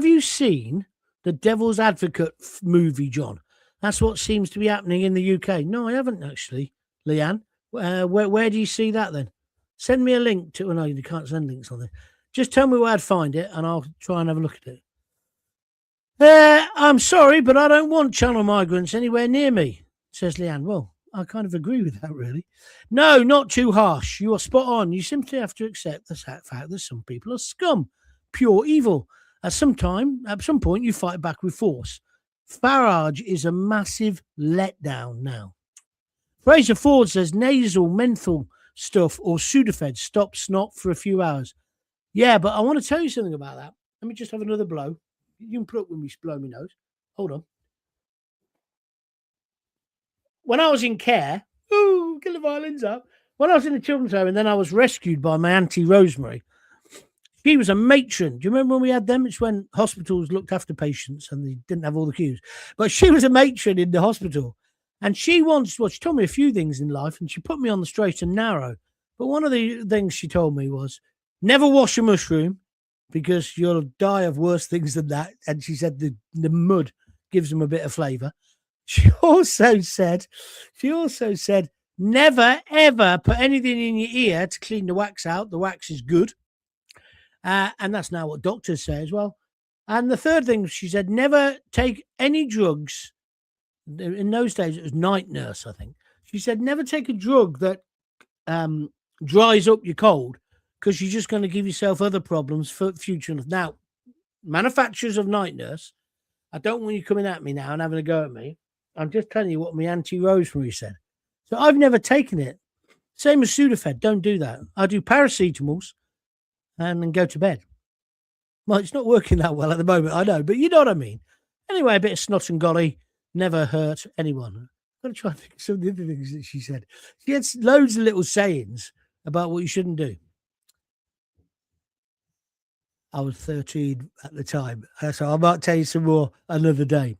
you seen the Devil's Advocate movie, John? That's what seems to be happening in the UK. No, I haven't actually, Leanne. Where do you see that then? Send me a link to. No, you can't send links on there. Just tell me where I'd find it, and I'll try and have a look at it. I'm sorry, but I don't want channel migrants anywhere near me, says Leanne. Well, I kind of agree with that, really. No, not too harsh. You are spot on. You simply have to accept the fact that some people are scum, pure evil. At some point, you fight back with force. Farage is a massive letdown now. Fraser Ford says nasal menthol stuff or Sudafed stop snot for a few hours. Yeah, but I want to tell you something about that. Let me just have another blow. You can put up with me blow my nose. Hold on. When I was in care, get the violins up. When I was in the children's home and then I was rescued by my Auntie Rosemary, she was a matron. Do you remember when we had them? It's when hospitals looked after patients and they didn't have all the queues. But she was a matron in the hospital. And she told me a few things in life and she put me on the straight and narrow. But one of the things she told me was, never wash a mushroom because you'll die of worse things than that. And she said the mud gives them a bit of flavour. She also said, never, ever put anything in your ear to clean the wax out. The wax is good. And that's now what doctors say as well. And the third thing she said, never take any drugs. In those days, it was night nurse, I think. She said, never take a drug that dries up your cold because you're just going to give yourself other problems for future. Now, manufacturers of night nurse, I don't want you coming at me now and having a go at me. I'm just telling you what my Auntie Rosemary said. So I've never taken it. Same as Sudafed. Don't do that. I do paracetamols and then go to bed. Well, it's not working that well at the moment, I know, but you know what I mean. Anyway, a bit of snot and golly. Never hurt anyone. I'm going to try and think of some of the other things that she said. She had loads of little sayings about what you shouldn't do. I was 13 at the time, so I might tell you some more another day.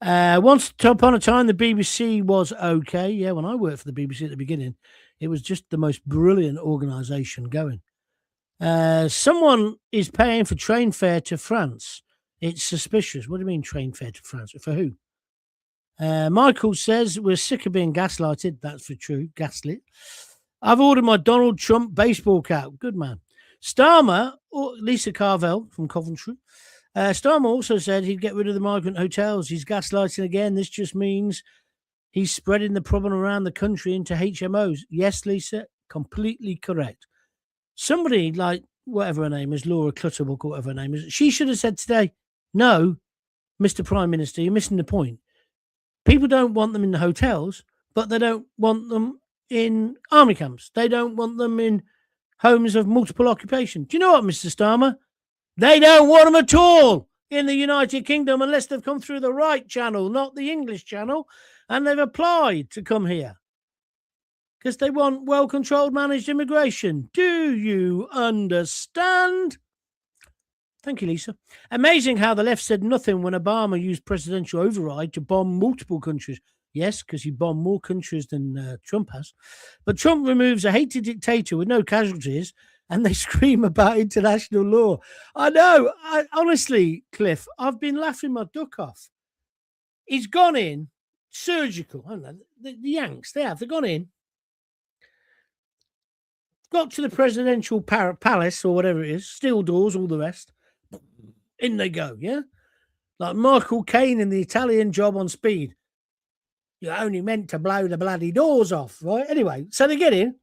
Once upon a time, the BBC was okay. Yeah, when I worked for the BBC at the beginning, it was just the most brilliant organisation going. Someone is paying for train fare to France. It's suspicious. What do you mean train fare to France? For who? Michael says, we're sick of being gaslighted. That's for true. Gaslit. I've ordered my Donald Trump baseball cap. Good man. Starmer, or Lisa Carvel from Coventry. Starmer also said he'd get rid of the migrant hotels. He's gaslighting again. This just means he's spreading the problem around the country into HMOs. Yes, Lisa, completely correct. Somebody like, whatever her name is, Laura Clutterbuck or whatever her name is, she should have said today, no, Mr. Prime Minister, you're missing the point. People don't want them in the hotels, but they don't want them in army camps. They don't want them in homes of multiple occupation. Do you know what, Mr. Starmer? They don't want them at all in the United Kingdom unless they've come through the right channel, not the English channel, and they've applied to come here because they want well-controlled, managed immigration. Do you understand? Thank you, Lisa. Amazing how the left said nothing when Obama used presidential override to bomb multiple countries. Yes, because he bombed more countries than Trump has. But Trump removes a hated dictator with no casualties, and they scream about international law. I know. Honestly, Cliff, I've been laughing my duck off. He's gone in, surgical. I don't know, the Yanks, they've gone in, got to the presidential palace or whatever it is, steel doors, all the rest. In they go, yeah? Like Michael Caine in the Italian Job on Speed. You're only meant to blow the bloody doors off, right? Anyway, so they get in.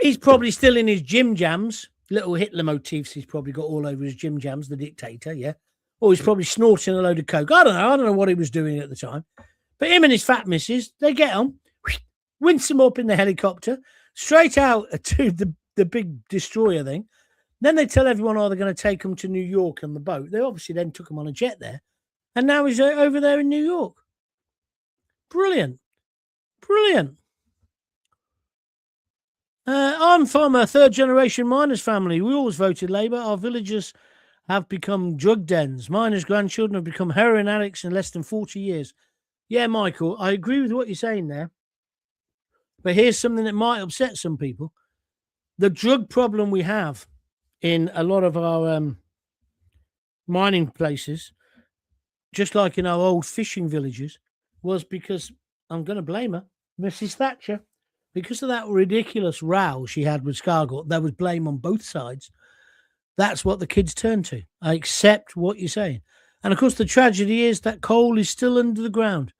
He's probably still in his gym jams. Little Hitler motifs he's probably got all over his gym jams, the dictator, yeah? Or he's probably snorting a load of coke. I don't know what he was doing at the time. But him and his fat missus, they get on, wince him up in the helicopter, straight out to the big destroyer thing. Then they tell everyone, they're going to take him to New York on the boat. They obviously then took him on a jet there. And now he's over there in New York. Brilliant. Brilliant. I'm from a third-generation miners family. We always voted Labour. Our villages have become drug dens. Miners' grandchildren have become heroin addicts in less than 40 years. Yeah, Michael, I agree with what you're saying there. But here's something that might upset some people. The drug problem we have in a lot of our mining places, just like in our old fishing villages, was because, I'm going to blame her, Mrs. Thatcher, because of that ridiculous row she had with Scargill. There was blame on both sides. That's what the kids turn to. I accept what you're saying. And of course, the tragedy is that coal is still under the ground,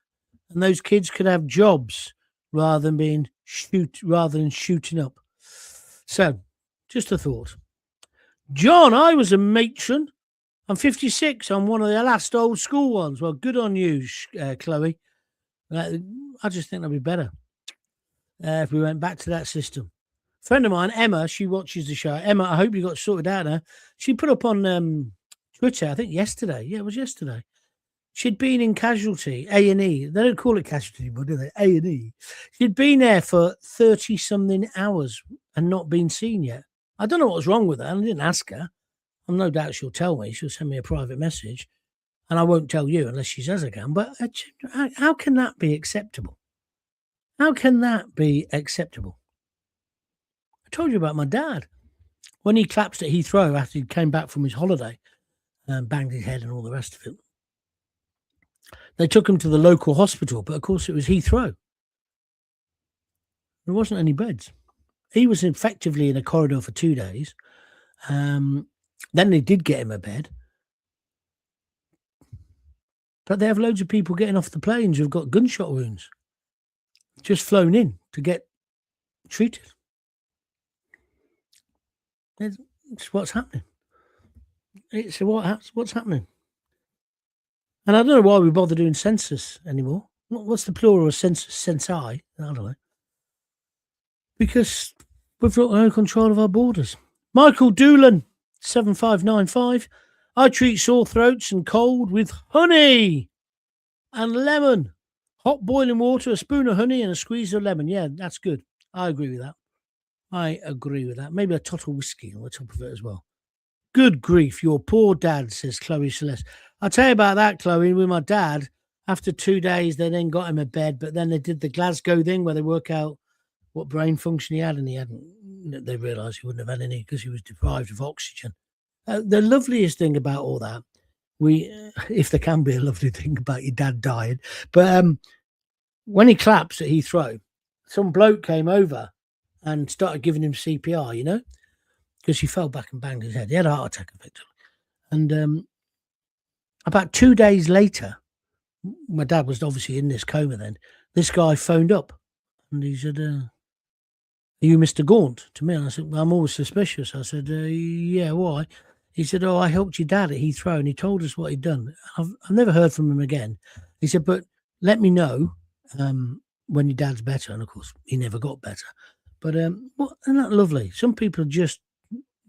and those kids could have jobs rather than shooting up. So, just a thought. John, I was a matron. I'm 56. I'm one of the last old school ones. Well, good on you, Chloe. I just think that'd be better if we went back to that system. A friend of mine, Emma, she watches the show. Emma, I hope you got sorted out now. She put up on Twitter, I think yesterday. Yeah, it was yesterday. She'd been in casualty, A&E. They don't call it casualty anymore, do they? A&E. She'd been there for 30-something hours and not been seen yet. I don't know what was wrong with her. I didn't ask her. I'm no doubt she'll tell me. She'll send me a private message. And I won't tell you unless she says I can. But how can that be acceptable? How can that be acceptable? I told you about my dad. When he collapsed at Heathrow after he came back from his holiday and banged his head and all the rest of it, they took him to the local hospital. But, of course, it was Heathrow. There wasn't any beds. He was effectively in a corridor for 2 days. Then they did get him a bed. But they have loads of people getting off the planes who've got gunshot wounds, just flown in to get treated. It's what's happening. It's what's happening. And I don't know why we bother doing census anymore. What's the plural of census? Censi? I don't know. Because we've got no control of our borders. Michael Doolan, 7595. I treat sore throats and cold with honey and lemon. Hot boiling water, a spoon of honey and a squeeze of lemon. Yeah, that's good. I agree with that. Maybe a tot of whiskey on the top of it as well. Good grief, your poor dad, says Chloe Celeste. I'll tell you about that, Chloe. With my dad, after 2 days, they then got him a bed, but then they did the Glasgow thing where they work out what brain function he had, and he hadn't. They realised he wouldn't have had any because he was deprived of oxygen. The loveliest thing about all that, if there can be a lovely thing about your dad dying, but when he collapsed at Heathrow, some bloke came over and started giving him CPR, because he fell back and banged his head. He had a heart attack, effectively. And about 2 days later, my dad was obviously in this coma then, this guy phoned up and he said, are you Mr. Gaunt? To me, and I said, well, I'm always suspicious. I said, yeah, why? He said, "Oh, I helped your dad at Heathrow," and he told us what he'd done. I've never heard from him again. He said, "But let me know when your dad's better." And of course, he never got better. But isn't that lovely? Some people just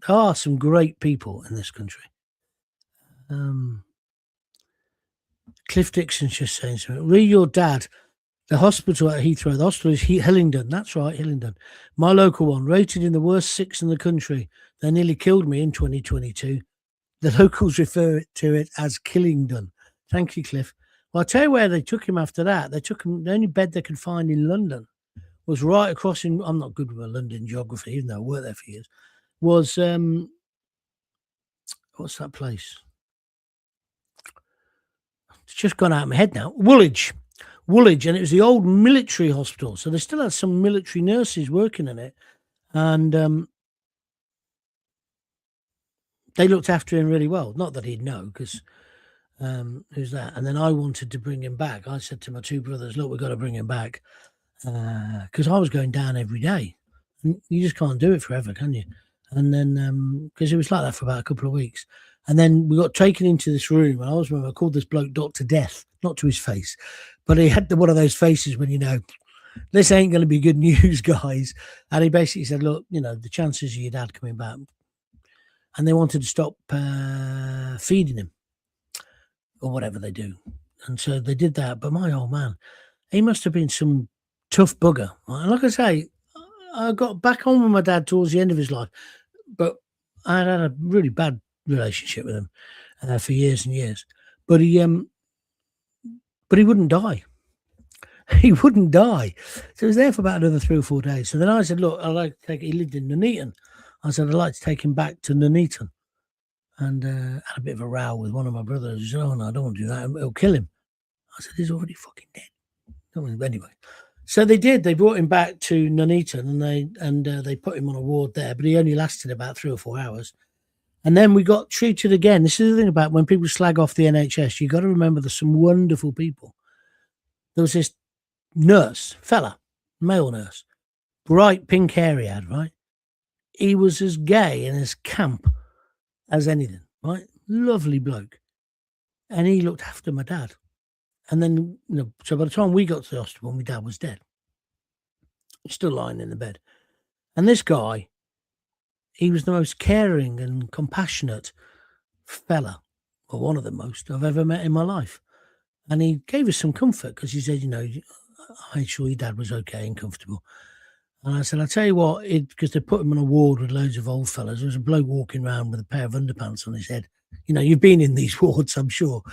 are some great people in this country. Cliff Dixon's just saying something. Read your dad. The hospital at Heathrow, the hospital is Hillingdon. That's right, Hillingdon. My local one, rated in the worst 6 in the country. They nearly killed me in 2022. The locals refer to it as Killingdon. Thank you, Cliff. Well, I'll tell you where they took him after that. They took him, the only bed they could find in London was right across in, I'm not good with my London geography, even though I worked there for years, was, what's that place? It's just gone out of my head now. Woolwich, and it was the old military hospital. So they still had some military nurses working in it. And they looked after him really well. Not that he'd know, because who's that? And then I wanted to bring him back. I said to my 2 brothers, look, we've got to bring him back. Because I was going down every day. And you just can't do it forever, can you? And then, because it was like that for about a couple of weeks. And then we got taken into this room. And I always remember I called this bloke Dr. Death, not to his face. But he had one of those faces when, this ain't going to be good news, guys. And he basically said, look, the chances of your dad coming back. And they wanted to stop feeding him or whatever they do. And so they did that. But my old man, he must have been some tough bugger. And like I say, I got back on with my dad towards the end of his life. But I had a really bad relationship with him for years and years. But he wouldn't die. He wouldn't die. So he was there for about another 3 or 4 days. So then I said, look, I'd like to take, he lived in Nuneaton. I said, I'd like to take him back to Nuneaton. And had a bit of a row with one of my brothers. He said, oh, no, I don't want to do that. It'll kill him. I said, he's already fucking dead. Anyway. So they did. They brought him back to Nuneaton and they put him on a ward there. But he only lasted about 3 or 4 hours. And then we got treated again. This is the thing about when people slag off the NHS. You got to remember there's some wonderful people. There was this nurse, fella, male nurse, bright pink hair he had, right? He was as gay and as camp as anything, right? Lovely bloke. And he looked after my dad. And then, so by the time we got to the hospital, my dad was dead. Still lying in the bed. And this guy, he was the most caring and compassionate fella, or one of the most I've ever met in my life. And he gave us some comfort because he said, I made sure your dad was okay and comfortable. And I said, I'll tell you what, because they put him on a ward with loads of old fellas. There was a bloke walking around with a pair of underpants on his head. You've been in these wards, I'm sure.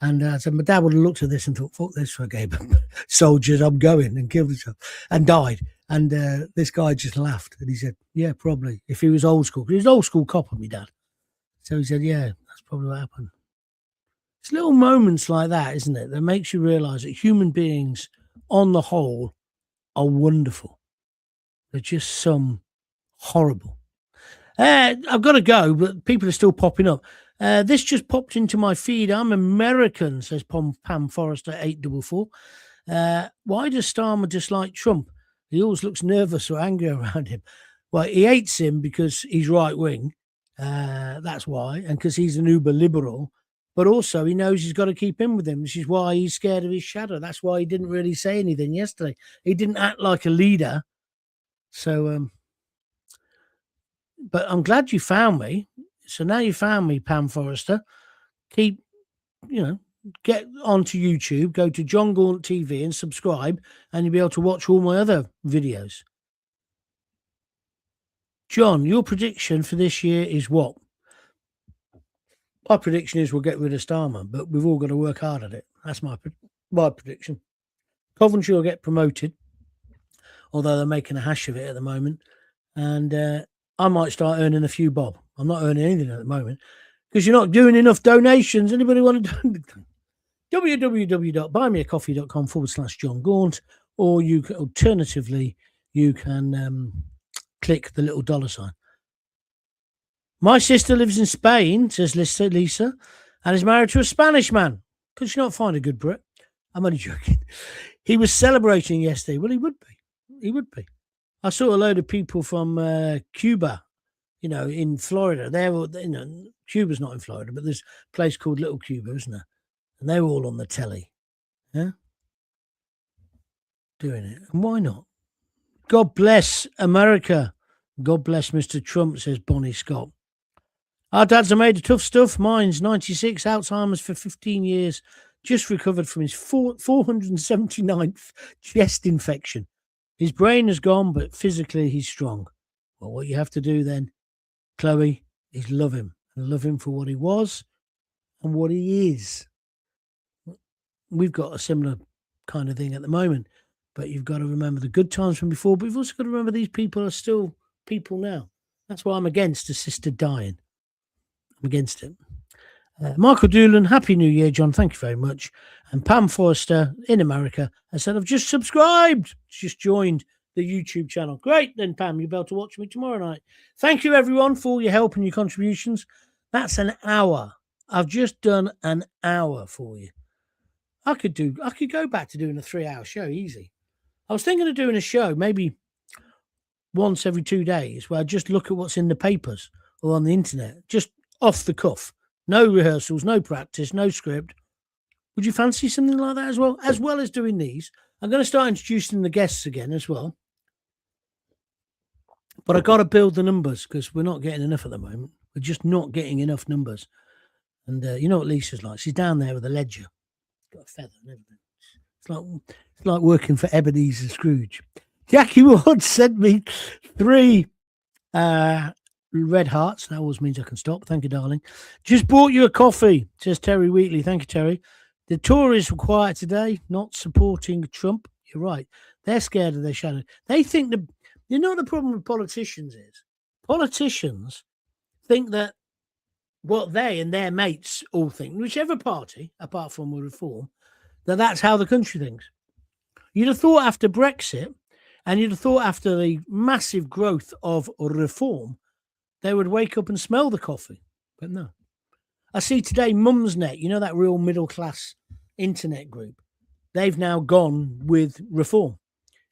And I said, my dad would have looked at this and thought, fuck this for a game of soldiers, I'm going, and killed himself and died. And this guy just laughed. And he said, yeah, probably. If he was old school. Because he was an old school cop on me dad. So he said, yeah, that's probably what happened. It's little moments like that, isn't it, that makes you realise that human beings, on the whole, are wonderful. They're just some horrible. I've got to go, but people are still popping up. This just popped into my feed. I'm American, says Pam Forrester 844. Why does Starmer dislike Trump? He always looks nervous or angry around him. Well, he hates him because he's right wing. That's why, and because he's an uber liberal. But also, he knows he's got to keep in with him, which is why he's scared of his shadow. That's why he didn't really say anything yesterday. He didn't act like a leader. So, but I'm glad you found me. So now you found me, Pam Forrester. Keep, get onto YouTube, go to Jon Gaunt TV and subscribe, and you'll be able to watch all my other videos. John, your prediction for this year is what? My prediction is we'll get rid of Starmer, but we've all got to work hard at it. That's my prediction. Coventry will get promoted, although they're making a hash of it at the moment. And I might start earning a few bob. I'm not earning anything at the moment because you're not doing enough donations. Anybody want to do www.buymeacoffee.com/Jon Gaunt, or you can, alternatively, you can click the little $sign. My sister lives in Spain, says Lisa, and is married to a Spanish man. Could she not find a good Brit? I'm only joking. He was celebrating yesterday. Well, he would be. He would be. I saw a load of people from Cuba, in Florida. They were, Cuba's not in Florida, but there's a place called Little Cuba, isn't there? And they were all on the telly. Yeah? Doing it. And why not? God bless America. God bless Mr. Trump, says Bonnie Scott. Our dads are made of tough stuff. Mine's 96, Alzheimer's for 15 years. Just recovered from his 479th chest infection. His brain is gone, but physically he's strong. Well, what you have to do then, Chloe, is love him. And love him for what he was and what he is. We've got a similar kind of thing at the moment. But you've got to remember the good times from before. But you've also got to remember these people are still people now. That's why I'm against a sister dying. I'm against it. Michael Doolan, Happy New Year, John. Thank you very much. And Pam Forrester in America has said, I've just subscribed. Just joined the YouTube channel. Great. Then, Pam, you'll be able to watch me tomorrow night. Thank you, everyone, for all your help and your contributions. That's an hour. I've just done an hour for you. I could go back to doing a 3-hour show easy. I was thinking of doing a show maybe once every 2 days where I just look at what's in the papers or on the internet, just off the cuff. No rehearsals, no practice, no script. Would you fancy something like that as well? As well as doing these, I'm going to start introducing the guests again as well. But I've got to build the numbers because we're not getting enough at the moment. We're just not getting enough numbers. And you know what Lisa's like? She's down there with a ledger. Got a feather and everything. It's like working for Ebenezer Scrooge. Jackie Ward sent me 3 red hearts. That always means I can stop. Thank you, darling. Just bought you a coffee, says Terry Wheatley. Thank you, Terry. The Tories were quiet today, not supporting Trump. You're right. They're scared of their shadow. They think you know what the problem with politicians is? Politicians think that what they and their mates all think, whichever party, apart from Reform, that's how the country thinks. You'd have thought after Brexit, and you'd have thought after the massive growth of Reform, they would wake up and smell the coffee. But no. I see today Mumsnet, you know, that real middle-class internet group, they've now gone with Reform.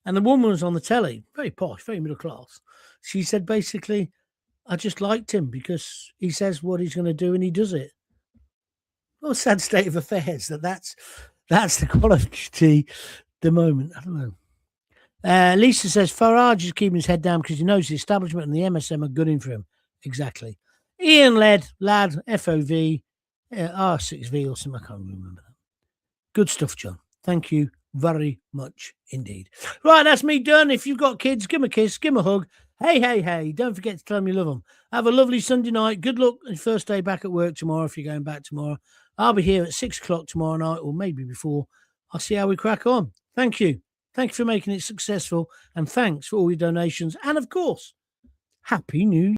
And the woman was on the telly, very posh, very middle-class. She said, basically, I just liked him because he says what he's going to do and he does it. What a sad state of affairs that's the quality the moment. I don't know. Lisa says Farage is keeping his head down because he knows the establishment and the MSM are good in for him. Exactly. Ian Lad, FOV, R6V or something. I can't remember that. Good stuff, John. Thank you very much indeed. Right, that's me done. If you've got kids, give them a kiss, give them a hug. Hey. Don't forget to tell them you love them. Have a lovely Sunday night. Good luck on your first day back at work tomorrow if you're going back tomorrow. I'll be here at 6 o'clock tomorrow night or maybe before. I'll see how we crack on. Thank you. Thank you for making it successful. And thanks for all your donations. And, of course, Happy New Year.